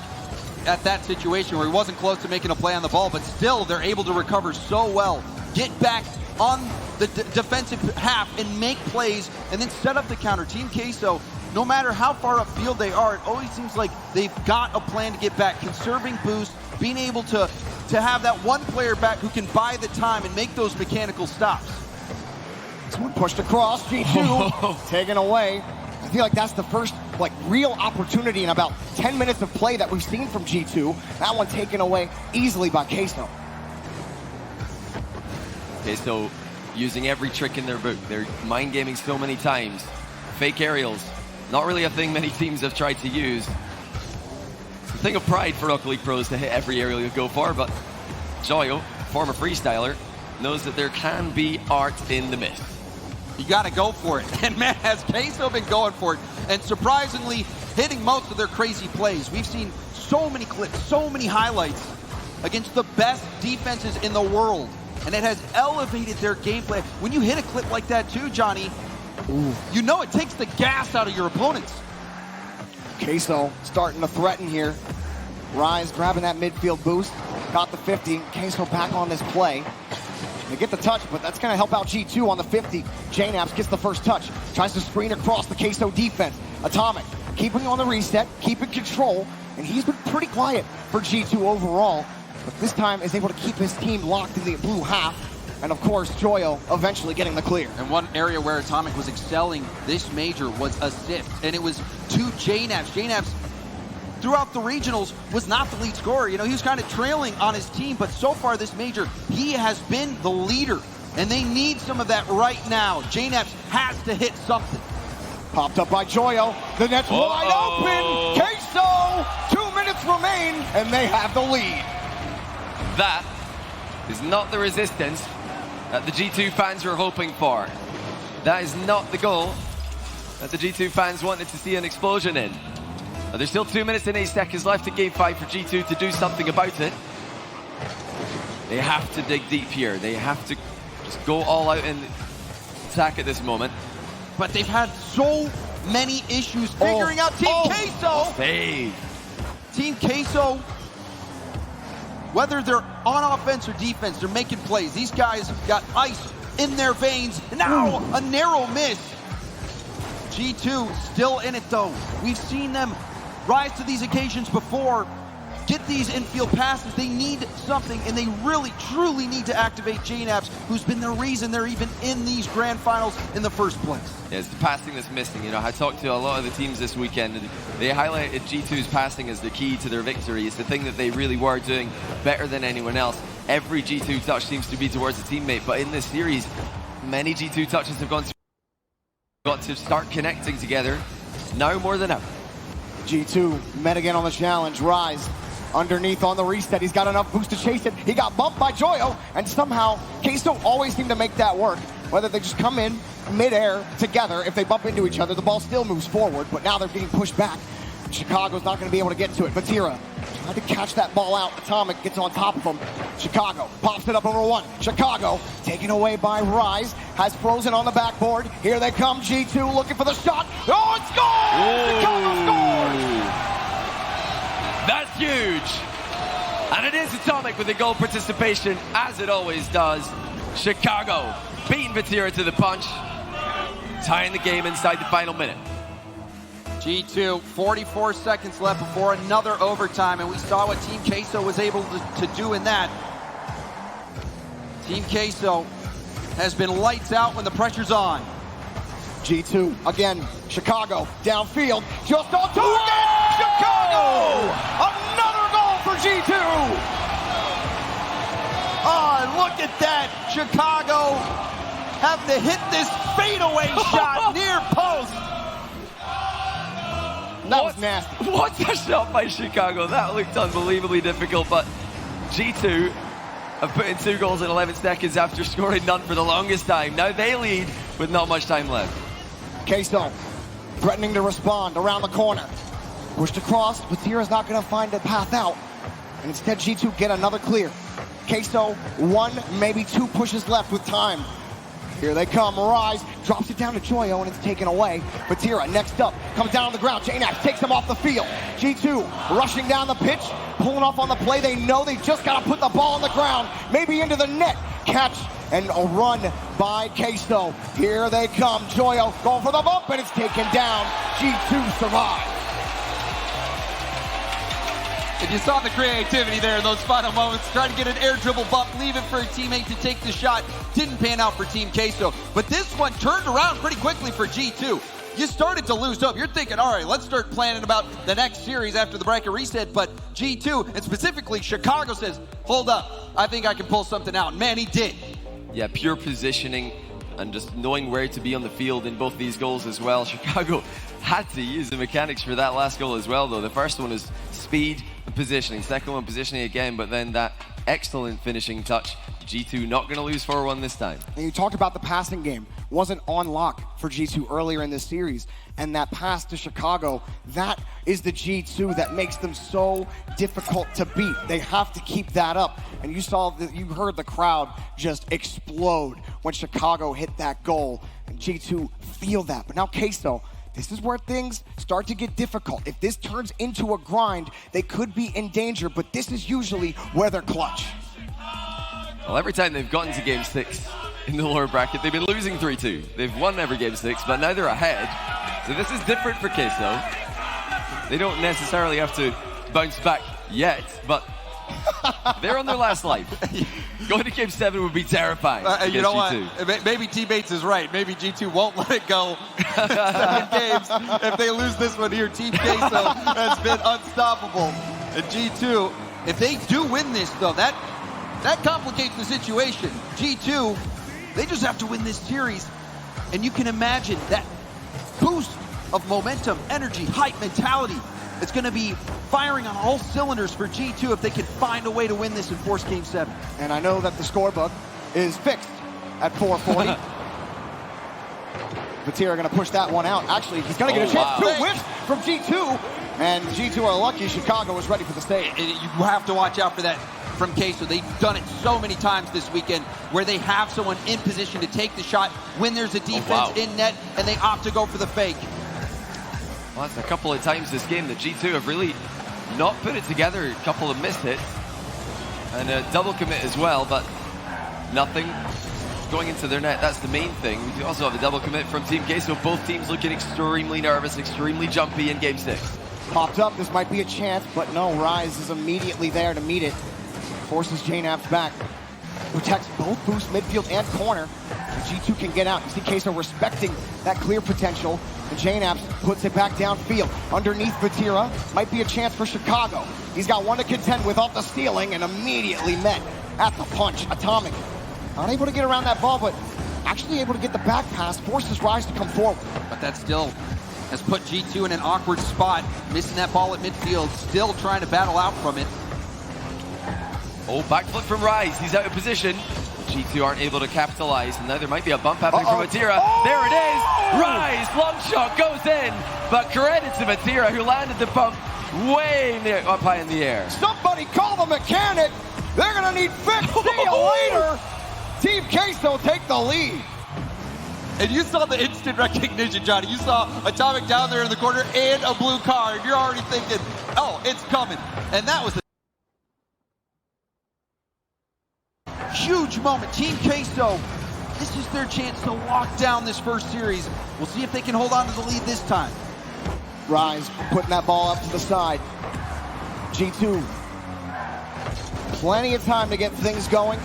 F: at that situation where he wasn't close to making a play on the ball, but still they're able to recover so well, get back on
D: the defensive half and make plays and then set up the counter. Team Queso, no matter how far upfield they are, it always seems like they've got a plan to get back, conserving boost, being able to have that one player back who can buy the time and make those mechanical stops.
C: This one pushed across, G2 taken away. I feel like that's the first real opportunity in about 10 minutes of play that we've seen from G2. That one taken away easily by Queso.
E: Queso using every trick in their book. They're mind gaming so many times. Fake aerials, not really a thing many teams have tried to use. It's a thing of pride for Rocket League pros to hit every aerial you go for, but Joyo, former freestyler, knows that there can be art in the mist.
D: You got to go for it. And man, has Queso been going for it, and surprisingly hitting most of their crazy plays. We've seen so many clips, so many highlights against the best defenses in the world, and it has elevated their gameplay. When you hit a clip like that too, Johnny, you know it takes the gas out of your opponents.
C: Queso starting to threaten here. Rise grabbing that midfield boost, got the 50. Queso back on this play. They get the touch, but that's going to help out G2 on the 50. JNAPS gets the first touch, tries to screen across the Queso defense. Atomic keeping on the reset, keeping control, and he's been pretty quiet for G2 overall, but this time is able to keep his team locked in the blue half. And of course, Joyo eventually getting the clear.
F: And one area where Atomic was excelling this major was assist, and it was to JNAPS. JNAPS, throughout the regionals, was not the lead scorer. You know, he was kind of trailing on his team, but so far this major, he has been the leader, and they need some of that right now. JNAPS has to hit something.
C: Popped up by Joyo. The net's wide open. Queso, 2 minutes remain, and they have the lead.
E: That is not the resistance that the G2 fans were hoping for. That is not the goal that the G2 fans wanted to see an explosion in. But there's still 2 minutes and 8 seconds left in Game 5 for G2 to do something about it. They have to dig deep here. They have to just go all out and attack at this moment.
D: But they've had so many issues figuring out Team Queso.
E: Save.
D: Team Queso, whether they're on offense or defense, they're making plays. These guys got ice in their veins. Now a narrow miss. G2 still in it though. We've seen them rise to these occasions before, get these infield passes. They need something, and they really, truly need to activate JNAPS, who's been the reason they're even in these grand finals in the first place.
E: Yeah, it's the passing that's missing. You know, I talked to a lot of the teams this weekend, and they highlighted G2's passing as the key to their victory. It's the thing that they really were doing better than anyone else. Every G2 touch seems to be towards a teammate, but in this series, many G2 touches have got to start connecting together now more than ever.
C: G2 met again on the challenge. Rise underneath on the reset. He's got enough boost to chase it. He got bumped by Joyo, and somehow Queso always seem to make that work. Whether they just come in mid-air together, if they bump into each other, the ball still moves forward, but now they're being pushed back. Chicago's not going to be able to get to it. Vatira tried to catch that ball out. Atomic gets on top of him. Chicago pops it up over one. Chicago taken away by Rise. Has Frozen on the backboard. Here they come. G2 looking for the shot. Oh, it's gone! Chicago scores!
E: That's huge. And it is Atomic with the goal participation, as it always does. Chicago beating Vatira to the punch, tying the game inside the final minute.
D: G2, 44 seconds left before another overtime, and we saw what Team Queso was able to do in that. Team Queso has been lights out when the pressure's on.
C: G2 again. Chicago downfield, just on target. Chicago! Another goal for G2.
D: Oh, look at that! Chicago have to hit this fadeaway shot near post.
C: That was nasty.
E: What a shot by Chicago. That looked unbelievably difficult, but G2 have put in 2 goals in 11 seconds after scoring none for the longest time. Now they lead with not much time left.
C: Queso threatening to respond around the corner. Pushed across, Vatira's not going to find a path out. And instead, G2 get another clear. Queso, 1, maybe 2 pushes left with time. Here they come. Rise drops it down to Joyo, and it's taken away. Vatira next up comes down on the ground. JNAPS takes him off the field. G2 rushing down the pitch, pulling off on the play. They know they just got to put the ball on the ground, maybe into the net. Catch and a run by Queso. Here they come. Joyo going for the bump, and it's taken down. G2 survives.
F: And you saw the creativity there in those final moments. Trying to get an air dribble bump, leave it for a teammate to take the shot. Didn't pan out for Team Queso. But this one turned around pretty quickly for G2. You started to lose hope. You're thinking, all right, let's start planning about the next series after the bracket reset. But G2, and specifically Chicago, says, hold up, I think I can pull something out. And man, he did.
E: Yeah, pure positioning and just knowing where to be on the field in both these goals as well. Chicago had to use the mechanics for that last goal as well, though. The first one is speed and positioning. Second one, positioning again, but then that excellent finishing touch. G2 not going to lose 4-1 this time.
C: And you talked about the passing game. Wasn't on lock for G2 earlier in this series. And that pass to Chicago, that is the G2 that makes them so difficult to beat. They have to keep that up. And you heard the crowd just explode when Chicago hit that goal. And G2 feel that. But now Queso, this is where things start to get difficult. If this turns into a grind, they could be in danger, but this is usually where they're clutch.
E: Well, every time they've gotten to game 6 in the lower bracket, they've been losing 3-2. They've won every game 6, but now they're ahead. So this is different for Queso. They don't necessarily have to bounce back yet, but they're on their last life. Going to game 7 would be terrifying.
F: You know G2. What? Maybe Teammates is right. Maybe G2 won't let it go 7 games. If they lose this one here, Team Queso has been unstoppable. And G2, if they do win this, though, that complicates the situation. G2, they just have to win this series. And you can imagine that boost of momentum, energy, hype, mentality. It's going to be firing on all cylinders for G2 if they can find a way to win this and force game 7.
C: And I know that the scorebook is fixed at 440. Vatira going to push that one out. Actually, he's going to get a chance.
E: Wow.
C: 2 whiffs from G2. And G2 are lucky Chicago is ready for the stage.
F: And you have to watch out for that from Queso. They've done it so many times this weekend where they have someone in position to take the shot when there's a defense in net, and they opt to go for the fake.
E: Well, that's a couple of times this game that G2 have really not put it together. A couple of missed hits and a double commit as well, but nothing going into their net. That's the main thing. We do also have a double commit from Team Queso. Both teams looking extremely nervous, extremely jumpy in game 6.
C: Popped up, this might be a chance, but no, Rise is immediately there to meet it. Forces JNAPs back. Protects both boost, midfield, and corner. And G2 can get out. You see Queso respecting that clear potential. And JNAPs puts it back downfield. Underneath Vatira, might be a chance for Chicago. He's got one to contend with off the ceiling and immediately met at the punch. Atomic, not able to get around that ball, but actually able to get the back pass, forces Rise to come forward.
F: But that still has put G2 in an awkward spot, missing that ball at midfield, still trying to battle out from it.
E: Oh, backflip from Rise. He's out of position. G2 aren't able to capitalize, and now there might be a bump happening from Vatira. There it is! Rise, long shot goes in, but credit to Vatira, who landed the bump way up high in the air.
C: Somebody call the mechanic! They're gonna need fixed. See you later! Team Queso take the lead.
F: And you saw the instant recognition, Johnny. You saw Atomic down there in the corner and a blue card. You're already thinking, oh, it's coming. And that was the huge moment. Team Queso, this is their chance to lock down this first series. We'll see if they can hold on to the lead this time.
C: Rise putting that ball up to the side. G2, plenty of time to get things going.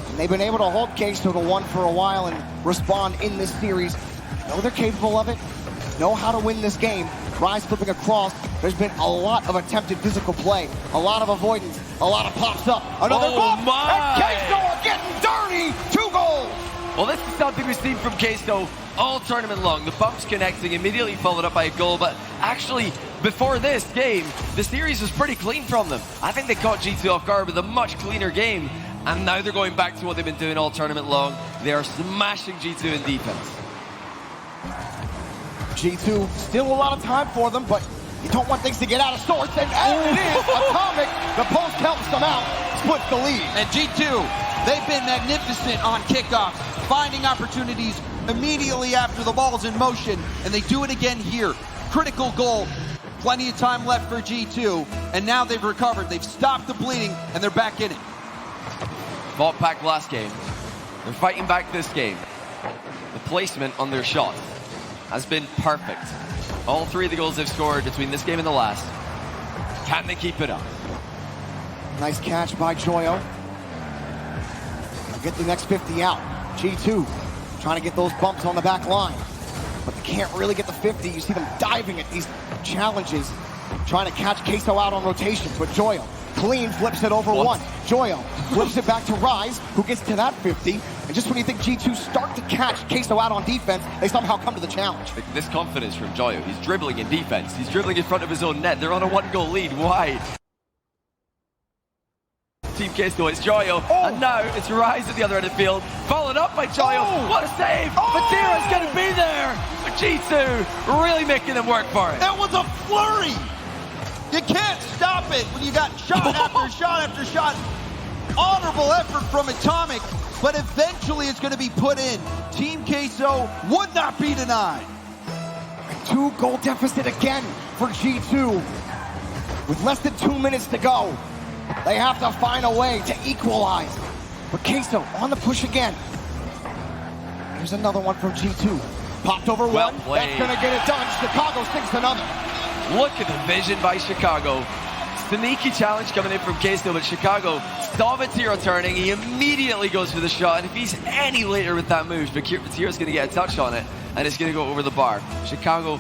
C: And they've been able to hold Queso to 1 for a while and respond in this series. Know they're capable of it, know how to win this game. Rise flipping across. There's been a lot of attempted physical play, a lot of avoidance, a lot of pops up. Another bump, and Queso are getting dirty. 2 goals.
E: Well, this is something we've seen from Queso all tournament long. The bumps connecting, immediately followed up by a goal, but actually, before this game, the series was pretty clean from them. I think they caught G2 off guard with a much cleaner game, and now they're going back to what they've been doing all tournament long. They are smashing G2 in defense.
C: G2, still a lot of time for them, but you don't want things to get out of sorts, and as it is, Atomic, the post helps them out, splits the lead.
F: And G2, they've been magnificent on kickoffs, finding opportunities immediately after the ball's in motion, and they do it again here. Critical goal, plenty of time left for G2, and now they've recovered. They've stopped the bleeding, and they're back in it.
E: Fought back last game. They're fighting back this game. The placement on their shots has been perfect. All three of the goals they've scored between this game and the last. Can they keep it up?
C: Nice catch by Joyo. Get the next 50 out. G2 trying to get those bumps on the back line, but they can't really get the 50. You see them diving at these challenges, trying to catch Queso out on rotations, but Joyo clean flips it over one. Joyo flips it back to Rise, who gets to that 50. And just when you think G2 start to catch Queso out on defense, they somehow come to the challenge.
E: This confidence from Joyo. He's dribbling in defense. He's dribbling in front of his own net. They're on a 1-goal lead. Wide. Team Queso, it's Joyo, and now it's Rise at the other end of the field, followed up by Joyo. What a save! Matira's going to be there, but G2 really making them work for it.
D: That was a flurry. You can't stop it when you got shot after shot after shot. Honorable effort from Atomic, but eventually it's going to be put in. Team Queso would not be denied.
C: 2-goal deficit again for G2. With less than 2 minutes to go, they have to find a way to equalize. But Queso on the push again. Here's another one from G2. Popped over one. That's going to get it done. Chicago sinks another.
E: Look at the vision by Chicago. Sneaky challenge coming in from Queso, but Chicago saw Matira turning. He immediately goes for the shot, and if he's any later with that move, Matira's going to get a touch on it, and it's going to go over the bar. Chicago,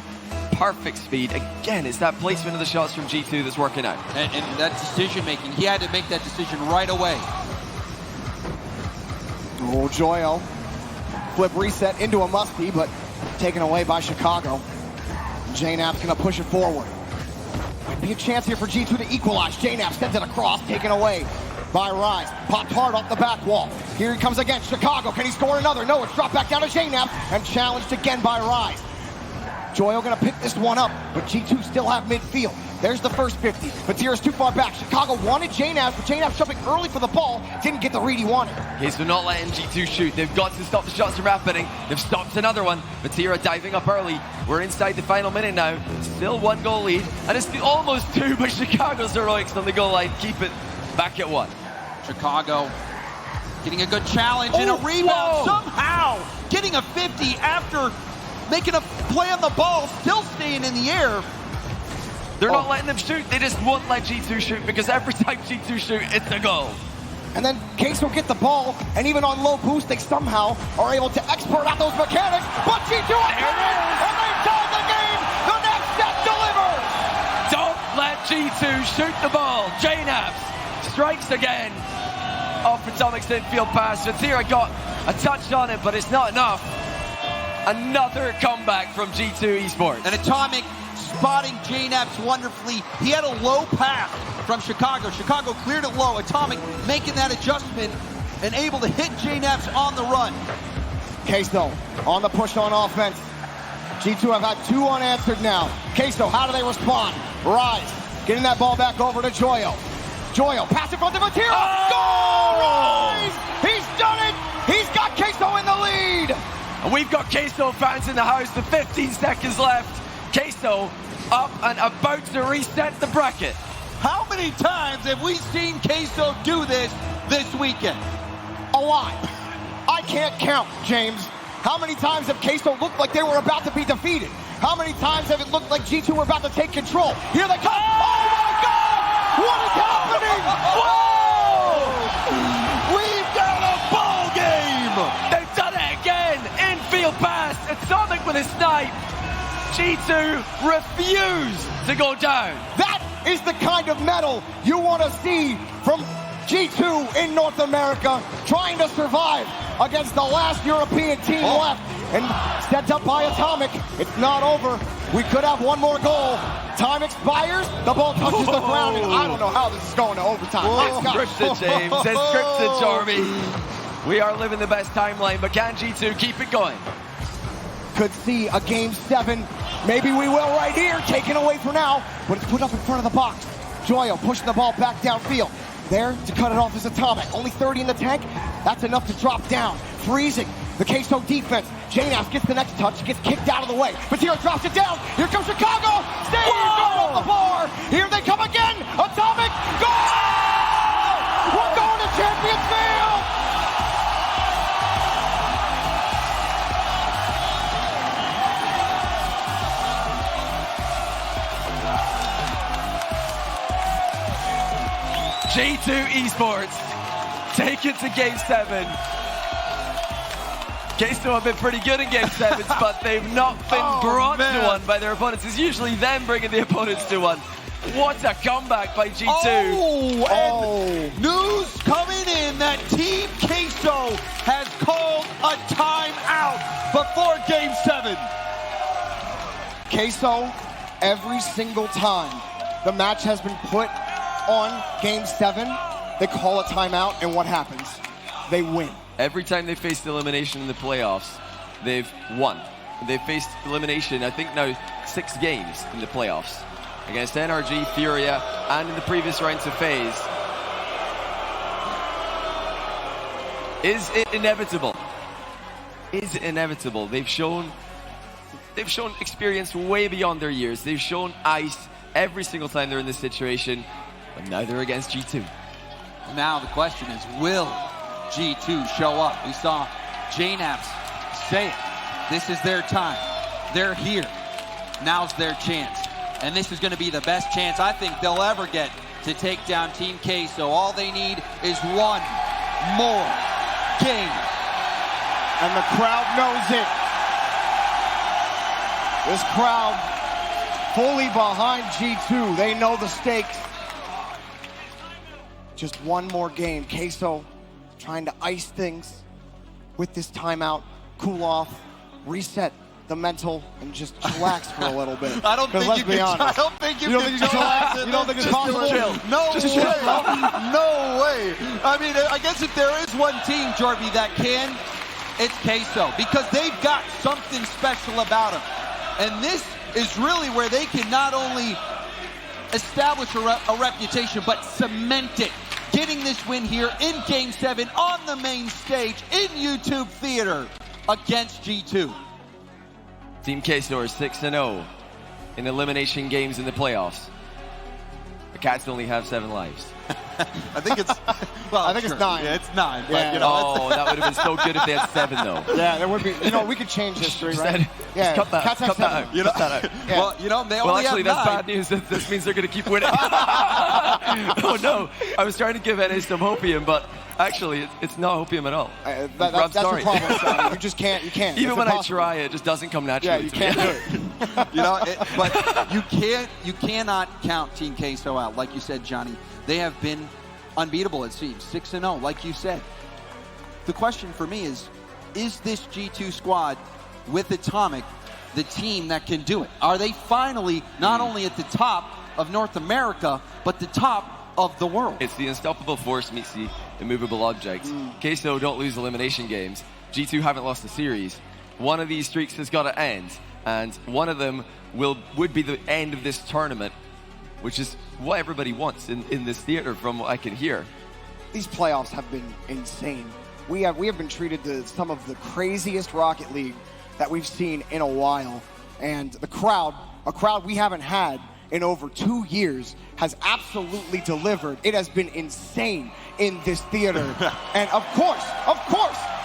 E: perfect speed. Again, it's that placement of the shots from G2 that's working out.
F: And that decision making, he had to make that decision right away.
C: Oh, Joyo. Flip reset into a musty, but taken away by Chicago. JNAP's going to push it forward. Might be a chance here for G2 to equalize. JNAP sends it across, taken away by Rise. Popped hard off the back wall. Here he comes again. Chicago, can he score another? No, it's dropped back down to JNAP and challenged again by Rise. Joyo gonna pick this one up, but G2 still have midfield. There's the first 50. Matira's too far back. Chicago wanted JNAP, but JNAP jumping early for the ball. Didn't get the read he wanted.
E: Okay, so not letting G2 shoot. They've got to stop the shots from happening. They've stopped another one. Matira diving up early. We're inside the final minute now. Still 1-goal lead, and it's almost 2, but Chicago's heroics on the goal line. Keep it back at 1.
F: Chicago getting a good challenge and a rebound. Somehow getting a 50 after making a play on the ball, still staying in the air.
E: They're not letting them shoot. They just won't let G2 shoot, because every time G2 shoot, it's a goal.
C: And then Queso get the ball, and even on low boost, they somehow are able to export out those mechanics. But G2 are coming, and they tie the game. The next set delivers.
E: Don't let G2 shoot the ball. JNAPS strikes again off Atomic's infield pass. Matira got a touch on it, but it's not enough. Another comeback from G2 Esports.
D: And Atomic spotting JNAPS wonderfully. He had a low pass from Chicago. Chicago cleared it low. Atomic making that adjustment and able to hit JNAPS on the run.
C: Queso on the push on offense. G2 have had 2 unanswered now. Queso, how do they respond? Rise, getting that ball back over to Joyo. Joyo, pass in front of Matira. Goal! Rise! He's done it! He's got Queso in the lead!
E: And we've got Queso fans in the house. The 15 seconds left. Queso up and about to reset the bracket.
D: How many times have we seen Queso do this weekend?
C: A lot. I can't count, James. How many times have Queso looked like they were about to be defeated? How many times have it looked like G2 were about to take control? Here they come. Oh my God! What is happening?
D: Whoa! We've got a ball game!
E: They've done it again. Infield pass. Atomic with a snipe. G2 refuse to go down.
C: That is the kind of medal you want to see from G2 in North America, trying to survive against the last European team left. And set up by Atomic. It's not over. We could have one more goal. Time expires. The ball touches the ground, and I don't know how this is going to overtime.
E: It's scripted, James. It's scripted, Jarby. We are living the best timeline, but can G2 keep it going?
C: Could see a game 7. Maybe we will right here. Taken away for now, but it's put up in front of the box. Joyo pushing the ball back downfield. There to cut it off is Atomic. Only 30 in the tank. That's enough to drop down. Freezing the Queso defense. JNAPS gets the next touch, gets kicked out of the way. Matira drops it down. Here comes Chicago. Stay going off the bar. Here they come again. Atomic. Goal! We're going to Champions Field.
E: G2 Esports take it to Game 7. Queso have been pretty good in Game 7s, but they've not been brought to one by their opponents. It's usually them bringing the opponents to one. What a comeback by G2.
D: And news coming in that Team Queso has called a timeout before Game 7.
C: Queso, every single time the match has been put on Game 7, they call a timeout, and what happens? They win.
E: Every time they faced elimination in the playoffs, they've won. They've faced elimination, I think now 6 games in the playoffs. Against NRG, Furia, and in the previous rounds of FaZe. Is it inevitable? Is it inevitable? They've shown experience way beyond their years. They've shown ice every single time they're in this situation, but now they're against G2.
F: Now the question is, will G2 show up? We saw JNAPS say it. This is their time. They're here. Now's their chance. And this is going to be the best chance I think they'll ever get to take down Team Queso. All they need is one more game.
C: And the crowd knows it. This crowd fully behind G2. They know the stakes. Just one more game. Queso trying to ice things with this timeout, cool off, reset the mental, and just relax for a little bit.
D: I don't think you can. I don't think you can chillax.
C: You don't think it's possible?
D: No way. No way. I mean, I guess if there is one team, Jorby, that can, it's Queso, because they've got something special about them. And this is really where they can not only establish a reputation, but cement it. Getting this win here in Game 7 on the main stage in YouTube Theater against G2.
E: Team Queso are 6-0 in elimination games in the playoffs. The Cats only have 7 lives.
D: I think it's, well,
C: I think it's 9.
D: Yeah, it's 9.
C: Yeah.
D: But, you know,
E: That would have been so good if they had 7, though.
C: Yeah, there would be. You know, we could change history, right?
E: Yeah, cut that,
C: Cats have
E: cut that
C: 7.
E: out.
D: You know,
E: Cut that out.
C: Yeah.
D: Well, you know, they
E: Well,
D: only
E: actually,
D: have
E: that's
D: 9.
E: bad news. This means they're going to keep winning. Oh, no. I was trying to give NA some hopium, but actually, it's not hopium at all.
C: That's the problem, son. You just can't. You can't.
E: Even
C: It's
E: when
C: impossible.
E: I try, it just doesn't come naturally.
C: Yeah, you
E: to me.
C: can't do it.
D: You know, but you cannot count Team Queso out. Like you said, Johnny, they have been unbeatable, it seems. 6-0, like you said. The question for me is this G2 squad with Atomic the team that can do it? Are they finally not only at the top of North America, but the top of the world?
E: It's the unstoppable force meets the immovable object. Queso don't lose elimination games. G2 haven't lost a series. One of these streaks has got to end, and one of them would be the end of this tournament, which is what everybody wants in this theater from what I can hear.
C: These playoffs have been insane. We have been treated to some of the craziest Rocket League that we've seen in a while. And the crowd, a crowd we haven't had in over 2 years, has absolutely delivered. It has been insane in this theater. And of course,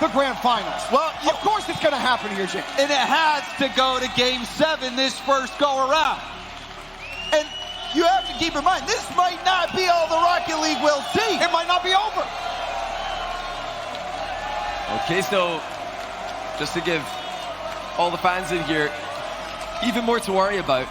C: the grand finals.
D: Well,
C: of course it's gonna happen here, Jim.
D: And it has to go to Game 7 this first go around. And you have to keep in mind, this might not be all the Rocket League will see.
C: It might not be over.
E: Okay, so just to give all the fans in here even more to worry about.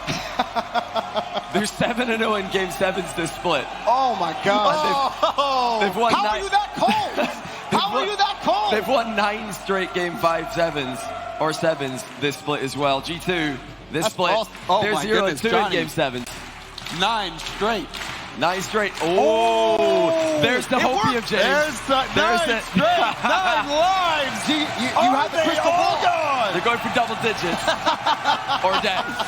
E: They're 7-0 in Game 7s this split.
C: Oh my God.
E: They've won
C: How
E: 9.
C: are you that cold? How are you that cold?
E: They've won 9 straight Game 5 7s or 7s this split as well. G2, this split,
D: awesome. Oh
E: they're
D: my
E: 0-2 in
D: goodness,
E: Game 7s.
D: 9 straight.
E: 9 straight. Oh, there's the hopium, James.
D: There's the 9 straight. 9 lives.
C: You have the crystal ball.
D: Gone?
E: They're going for double digits or death.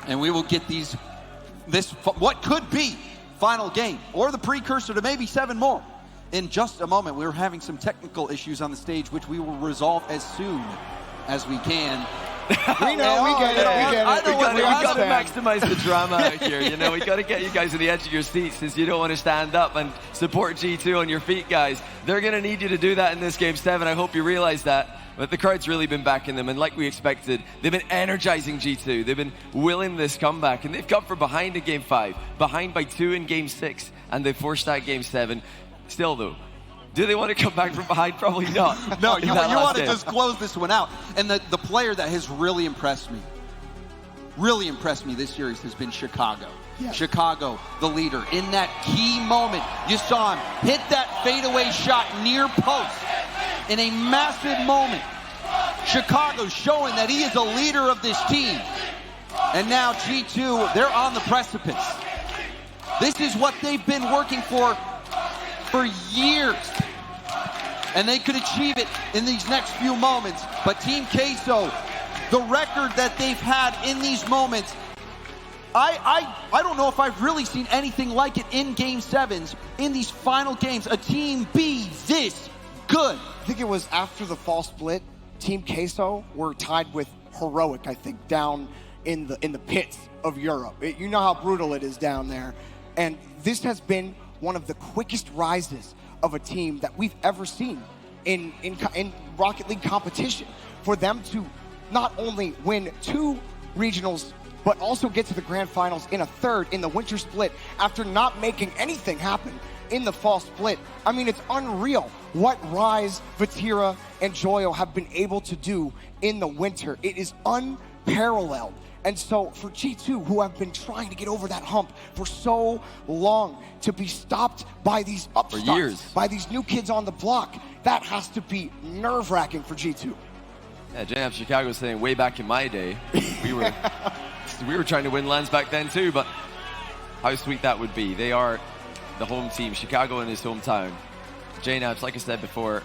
D: And we will get this what could be final game or the precursor to maybe 7 more in just a moment. We're having some technical issues on the stage, which we will resolve as soon as we can.
C: We know, we get it, we get it.
F: I know what
E: We
F: they're
E: got to
C: understand.
E: maximize the drama out here. You know, we got to get you guys on the edge of your seats since you don't want to stand up and support G2 on your feet, guys. They're going to need you to do that in this Game 7. I hope you realize that. But the crowd's really been backing them, and like we expected, they've been energizing G2. They've been willing this comeback, and they've come from behind in Game 5, behind by 2 in Game 6, and they forced that Game 7. Still, though, do they want to come back from behind? Probably not.
D: No, you
E: That last
D: want to
E: game.
D: just close this one out. And the player that has really impressed me this series has been Chicago.
C: Yeah.
D: Chicago, the leader. In that key moment, you saw him hit that fadeaway shot near post in a massive moment. Chicago showing that he is a leader of this team. And now G2, they're on the precipice. This is what they've been working for years. And they could achieve it in these next few moments. But Team Queso, the record that they've had in these moments, I don't know if I've really seen anything like it in Game 7s, in these final games. A team be this good.
C: I think it was after the fall split, Team Queso were tied with Heroic, I think, down in the pits of Europe. You know how brutal it is down there. And this has been one of the quickest rises of a team that we've ever seen in Rocket League competition. For them to not only win 2 regionals, but also get to the grand finals in a 3rd in the winter split after not making anything happen in the fall split. I mean, it's unreal what Rise, Vatira, and Joyo have been able to do in the winter. It is unparalleled. And so for G2, who have been trying to get over that hump for so long, to be stopped by these upstarts,
E: For years.
C: by these new kids on the block, that has to be nerve-wracking for G2.
E: Yeah, JNF Chicago was saying way back in my day, we were trying to win lands back then too, but how sweet that would be. They are the home team, Chicago in his hometown. JNAPS, like I said before,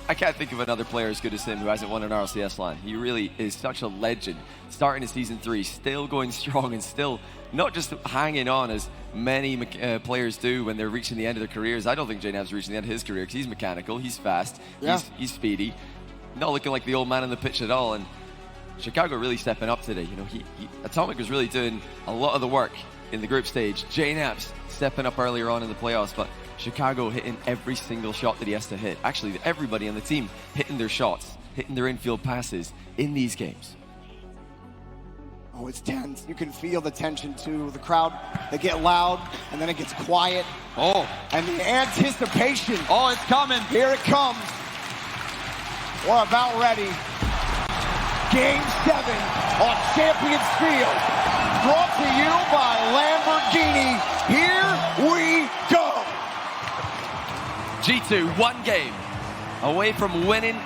E: I can't think of another player as good as him who hasn't won an RLCS LAN. He really is such a legend. Starting in Season 3, still going strong and still not just hanging on as many players do when they're reaching the end of their careers. I don't think JNAP's reaching the end of his career because he's mechanical, he's fast,
C: Yeah.
E: he's speedy. Not looking like the old man on the pitch at all. And Chicago really stepping up today. You know, Atomic was really doing a lot of the work in the group stage. JNAP's stepping up earlier on in the playoffs, but Chicago hitting every single shot that he has to hit. Actually, everybody on the team hitting their shots, hitting their infield passes in these games.
C: Oh, it's tense. You can feel the tension too. The crowd, they get loud, and then it gets quiet.
D: Oh,
C: And the anticipation,
D: oh, it's coming.
C: here it comes. We're about ready. Game 7 on Champions Field. Brought to you by Lamborghini. Here we go.
E: G2, 1 game away from winning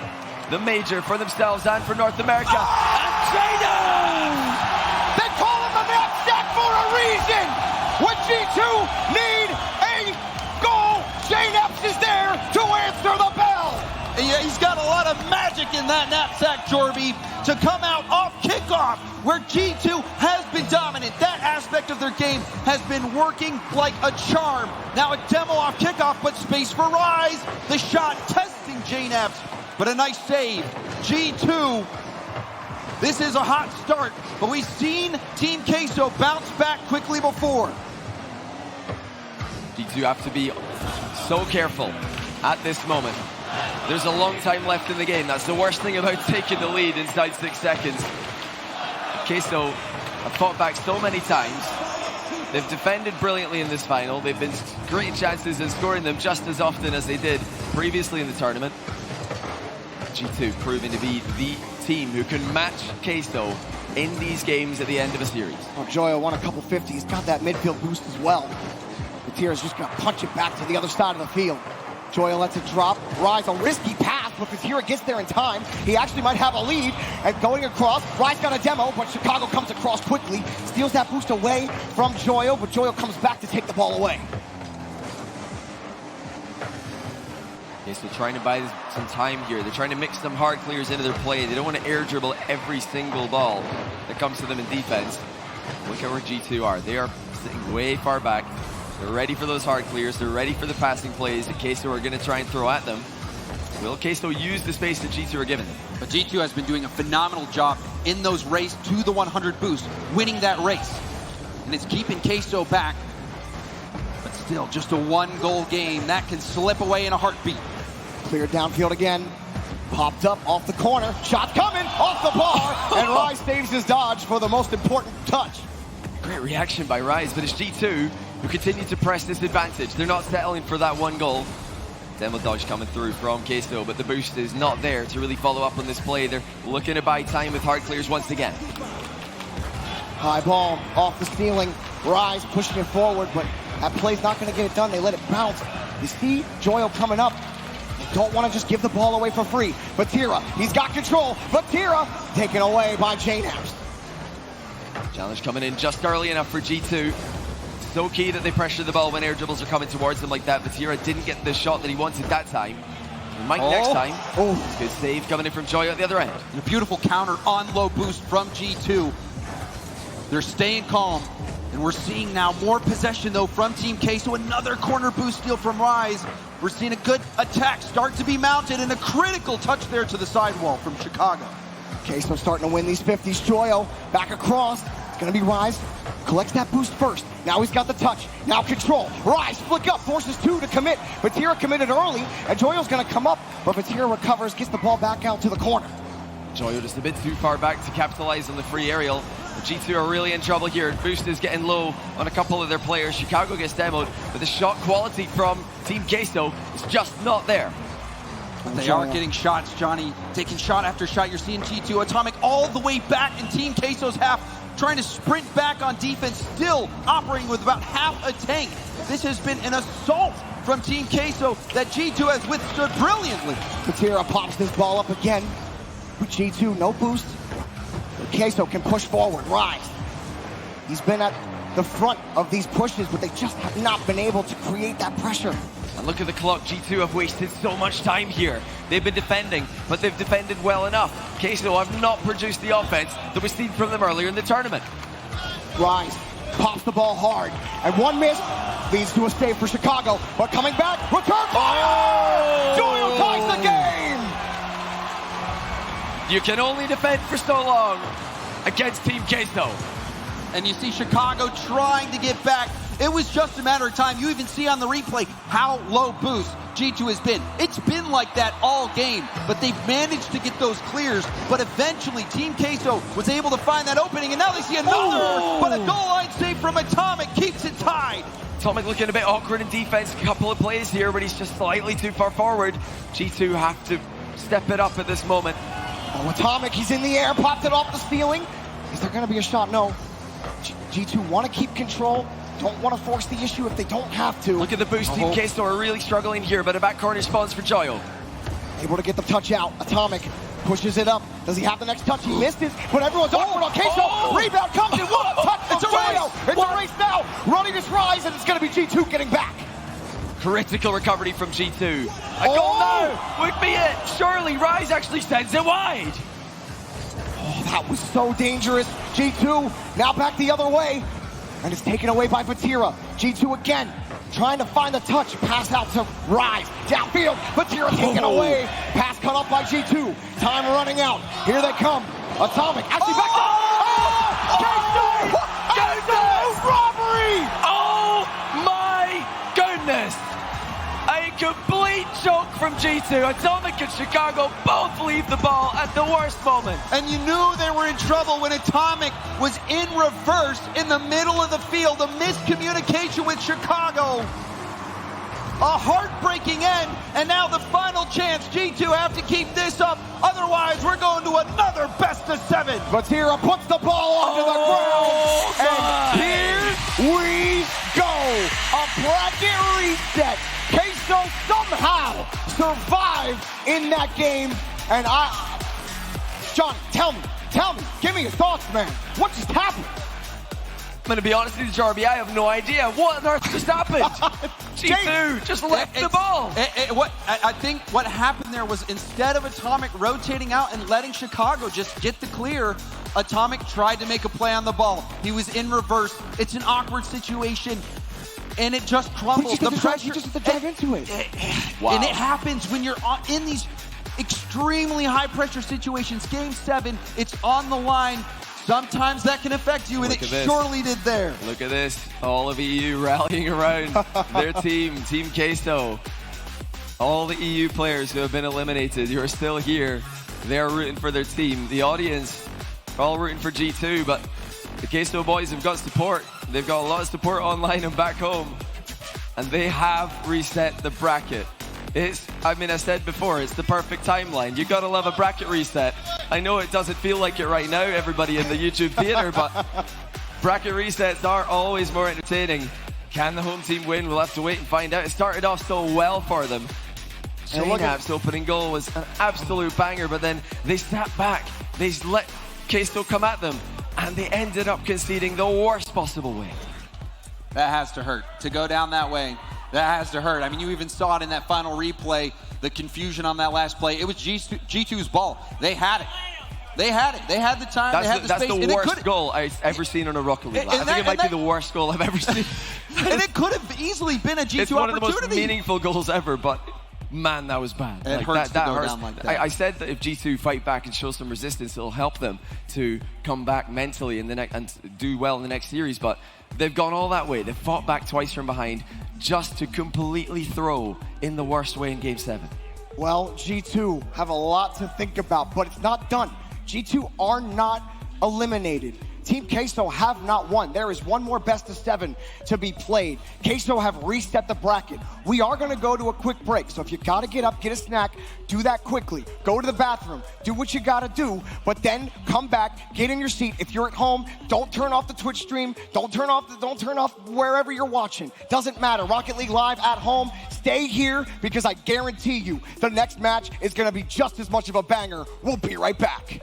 E: the major for themselves and for North America.
C: They call him the knapsack for a reason. When G2 need a goal, J-Naps is there to answer the bell.
D: Yeah, he's got a lot of magic in that knapsack, Jorby, to come out off kickoff, where G2 has been dominant. That aspect of their game has been working like a charm. Now a demo off kickoff, but space for Rise. The shot testing J-Naps, but a nice save. G2, this is a hot start, but we've seen Team Queso bounce back quickly before.
E: G2 have to be so careful at this moment. There's a long time left in the game. That's the worst thing about taking the lead inside 6 seconds. Queso have fought back so many times. They've defended brilliantly in this final. They've been great chances in scoring them just as often as they did previously in the tournament. G2 proving to be the team who can match Queso in these games at the end of a series.
C: Oh, Joyo won a couple 50s. He's got that midfield boost as well. Vatira's just going to punch it back to the other side of the field. Joyo lets it drop. Rise, a risky pass, but Vatira gets there in time. He actually might have a lead. And going across, Rise got a demo, but Chicago comes across quickly. Steals that boost away from Joyo, but Joyo comes back to take the ball away.
E: Okay, so trying to buy some time here. They're trying to mix some hard clears into their play. They don't want to air dribble every single ball that comes to them in defense. Look at where G2 are. They are sitting way far back. They're ready for those hard clears. They're ready for the passing plays that Queso are going to try and throw at them. Will Queso use the space that G2 are giving them?
F: But G2 has been doing a phenomenal job in those race to the 100 boost, winning that race. And it's keeping Queso back. But still, just a 1-goal game. That can slip away in a heartbeat.
C: Cleared downfield again. Popped up off the corner. Shot coming off the bar. And Rise saves his dodge for the most important touch.
E: Great reaction by Rise, but it's G2 who continue to press this advantage. They're not settling for that 1 goal. Demo dodge coming through from Queso, but the boost is not there to really follow up on this play. They're looking to buy time with hard clears once again.
C: High ball off the ceiling. Rise pushing it forward, but that play's not going to get it done. They let it bounce. You see Joyo coming up. They don't want to just give the ball away for free. Vatira, he's got control. Vatira taken away by JNAPS.
E: Challenge coming in just early enough for G2. So key that they pressure the ball when air dribbles are coming towards them like that. Vatira didn't get the shot that he wanted that time. He might next time.
C: Oh,
E: Good save coming in from Joyo at the other end.
F: And a beautiful counter on low boost from G2. They're staying calm. And we're seeing now more possession though from Team Queso. Another corner boost steal from Rise. We're seeing a good attack start to be mounted and a critical touch there to the sidewall from Chicago.
C: Queso starting to win these 50s. Joyo back across. It's going to be Rise. Collects that boost first. Now he's got the touch. Now control. Rise, flick up, forces 2 to commit. Vatira committed early, and Joyo's going to come up, but Vatira recovers, gets the ball back out to the corner.
E: Joyo just a bit too far back to capitalize on the free aerial. The G2 are really in trouble here. Boost is getting low on a couple of their players. Chicago gets demoed, but the shot quality from Team Queso is just not there.
F: They are getting shots, Johnny. Taking shot after shot. You're seeing G2 Atomic all the way back in Team Queso's half, trying to sprint back on defense, still operating with about half a tank. This has been an assault from Team Queso that G2 has withstood brilliantly.
C: Vatira pops this ball up again. With G2, no boost. Queso can push forward. Rise. He's been at the front of these pushes, but they just have not been able to create that pressure.
E: And look at the clock. G2 have wasted so much time here. They've been defending, but they've defended well enough. Queso have not produced the offense that was seen from them earlier in the tournament.
C: Rise pops the ball hard, and one miss leads to a save for Chicago. But coming back, return fire! Joyo ties the game!
E: You can only defend for so long against Team Queso.
F: And you see Chicago trying to get back. It was just a matter of time. You even see on the replay how low boost G2 has been. It's been like that all game, but they've managed to get those clears. But eventually, Team Queso was able to find that opening, and now they see another. But a goal line save from Atomic keeps it tied.
E: Atomic looking a bit awkward in defense. A couple of plays here, but he's just slightly too far forward. G2 have to step it up at this moment.
C: Oh, Atomic, he's in the air, popped it off the ceiling. Is there going to be a shot? No. G2 want to keep control. Don't want to force the issue if they don't have to.
E: Look at the boost. Team Queso are really struggling here, but a back corner spawns for Joyo.
C: Able to get the touch out. Atomic pushes it up. Does he have the next touch? He missed it, but everyone's awkward on Queso. Rebound comes in. What a touch from Joyo. It's a race now. Running this Rise, and it's going to be G2 getting back.
E: Critical recovery from G2. A goal now would be it. Surely Rise actually sends it wide.
C: Oh, that was so dangerous. G2 now back the other way. And it's taken away by Vatira. G2 again, trying to find the touch. Pass out to Rise. Downfield, Vatira taken away. Pass cut off by G2. Time running out. Here they come. Atomic actually back up. Queso! Robbery!
E: Oh my goodness! A complete choke from G2. Atomic and Chicago both leave the ball at the worst moment.
D: And you knew they were in trouble when Atomic was in reverse in the middle of the field. A miscommunication with Chicago. A heartbreaking end, and now the final chance. G2 have to keep this up, otherwise we're going to another best of 7.
C: Vatira puts the ball onto the ground, and here we go. A bracket reset. Queso somehow survived in that game, and John, tell me, give me your thoughts, man. What just happened?
E: I'm going to be honest with you, Jarby, I have no idea. What on earth just happened? G2 just left the ball.
F: I think what happened there was instead of Atomic rotating out and letting Chicago just get the clear, Atomic tried to make a play on the ball. He was in reverse. It's an awkward situation.
D: and it just crumbles. The pressure,
C: he just had to dive into it.
D: And it happens when you're in these extremely high-pressure situations. Game 7, it's on the line. Sometimes that can affect you, and it surely did there.
E: Look at this. All of EU rallying around their team, Team Queso. All the EU players who have been eliminated, who are still here, they're rooting for their team. The audience are all rooting for G2, but the Queso boys have got support. They've got a lot of support online and back home, and they have reset the bracket. I said before, it's the perfect timeline. You gotta love a bracket reset. I know it doesn't feel like it right now, everybody in the YouTube theater, but bracket resets are always more entertaining. Can the home team win? We'll have to wait and find out. It started off so well for them. Shaynap's opening goal was an absolute banger, but then they sat back. They let Queso come at them, and they ended up conceding the worst possible way.
F: That has to hurt. To go down that way, that has to hurt. I mean, you even saw it in that final replay, the confusion on that last play. It was G2's ball. They had it. They had it. They had the time. They had the space.
E: That's the worst goal I've ever seen on a Rocket League. I think it might be the worst goal I've ever seen.
D: And it could have easily been a G2 opportunity.
E: It's one of the most meaningful goals ever, but man, that was bad.
D: It hurts to go down like that.
E: I said that if G2 fight back and show some resistance, it'll help them to come back mentally and do well in the next series, but they've gone all that way. They've fought back twice from behind just to completely throw in the worst way in Game 7.
C: Well, G2 have a lot to think about, but it's not done. G2 are not eliminated. Team Queso have not won. There is one more best of 7 to be played. Queso have reset the bracket. We are going to go to a quick break, so if you got to get up, get a snack, do that quickly. Go to the bathroom, do what you got to do, but then come back, get in your seat. If you're at home, don't turn off the Twitch stream. Don't turn off wherever you're watching. Doesn't matter. Rocket League Live at home. Stay here because I guarantee you the next match is going to be just as much of a banger. We'll be right back.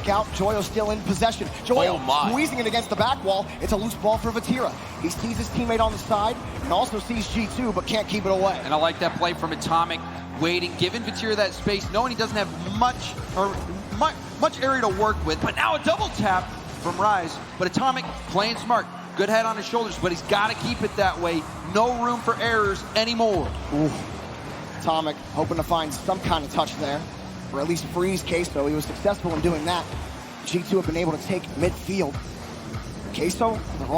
C: Out. Joyo's still in possession. Joyo squeezing it against the back wall. It's a loose ball for Vatira. He sees his teammate on the side and also sees G2, but can't keep it away.
F: And I like that play from Atomic, waiting, giving Vatira that space, knowing he doesn't have much area to work with. But now a double tap from Rise. But Atomic playing smart. Good head on his shoulders, but he's got to keep it that way. No room for errors anymore.
C: Ooh. Atomic hoping to find some kind of touch there, or at least freeze Queso. He was successful in doing that. G2 have been able to take midfield. Queso,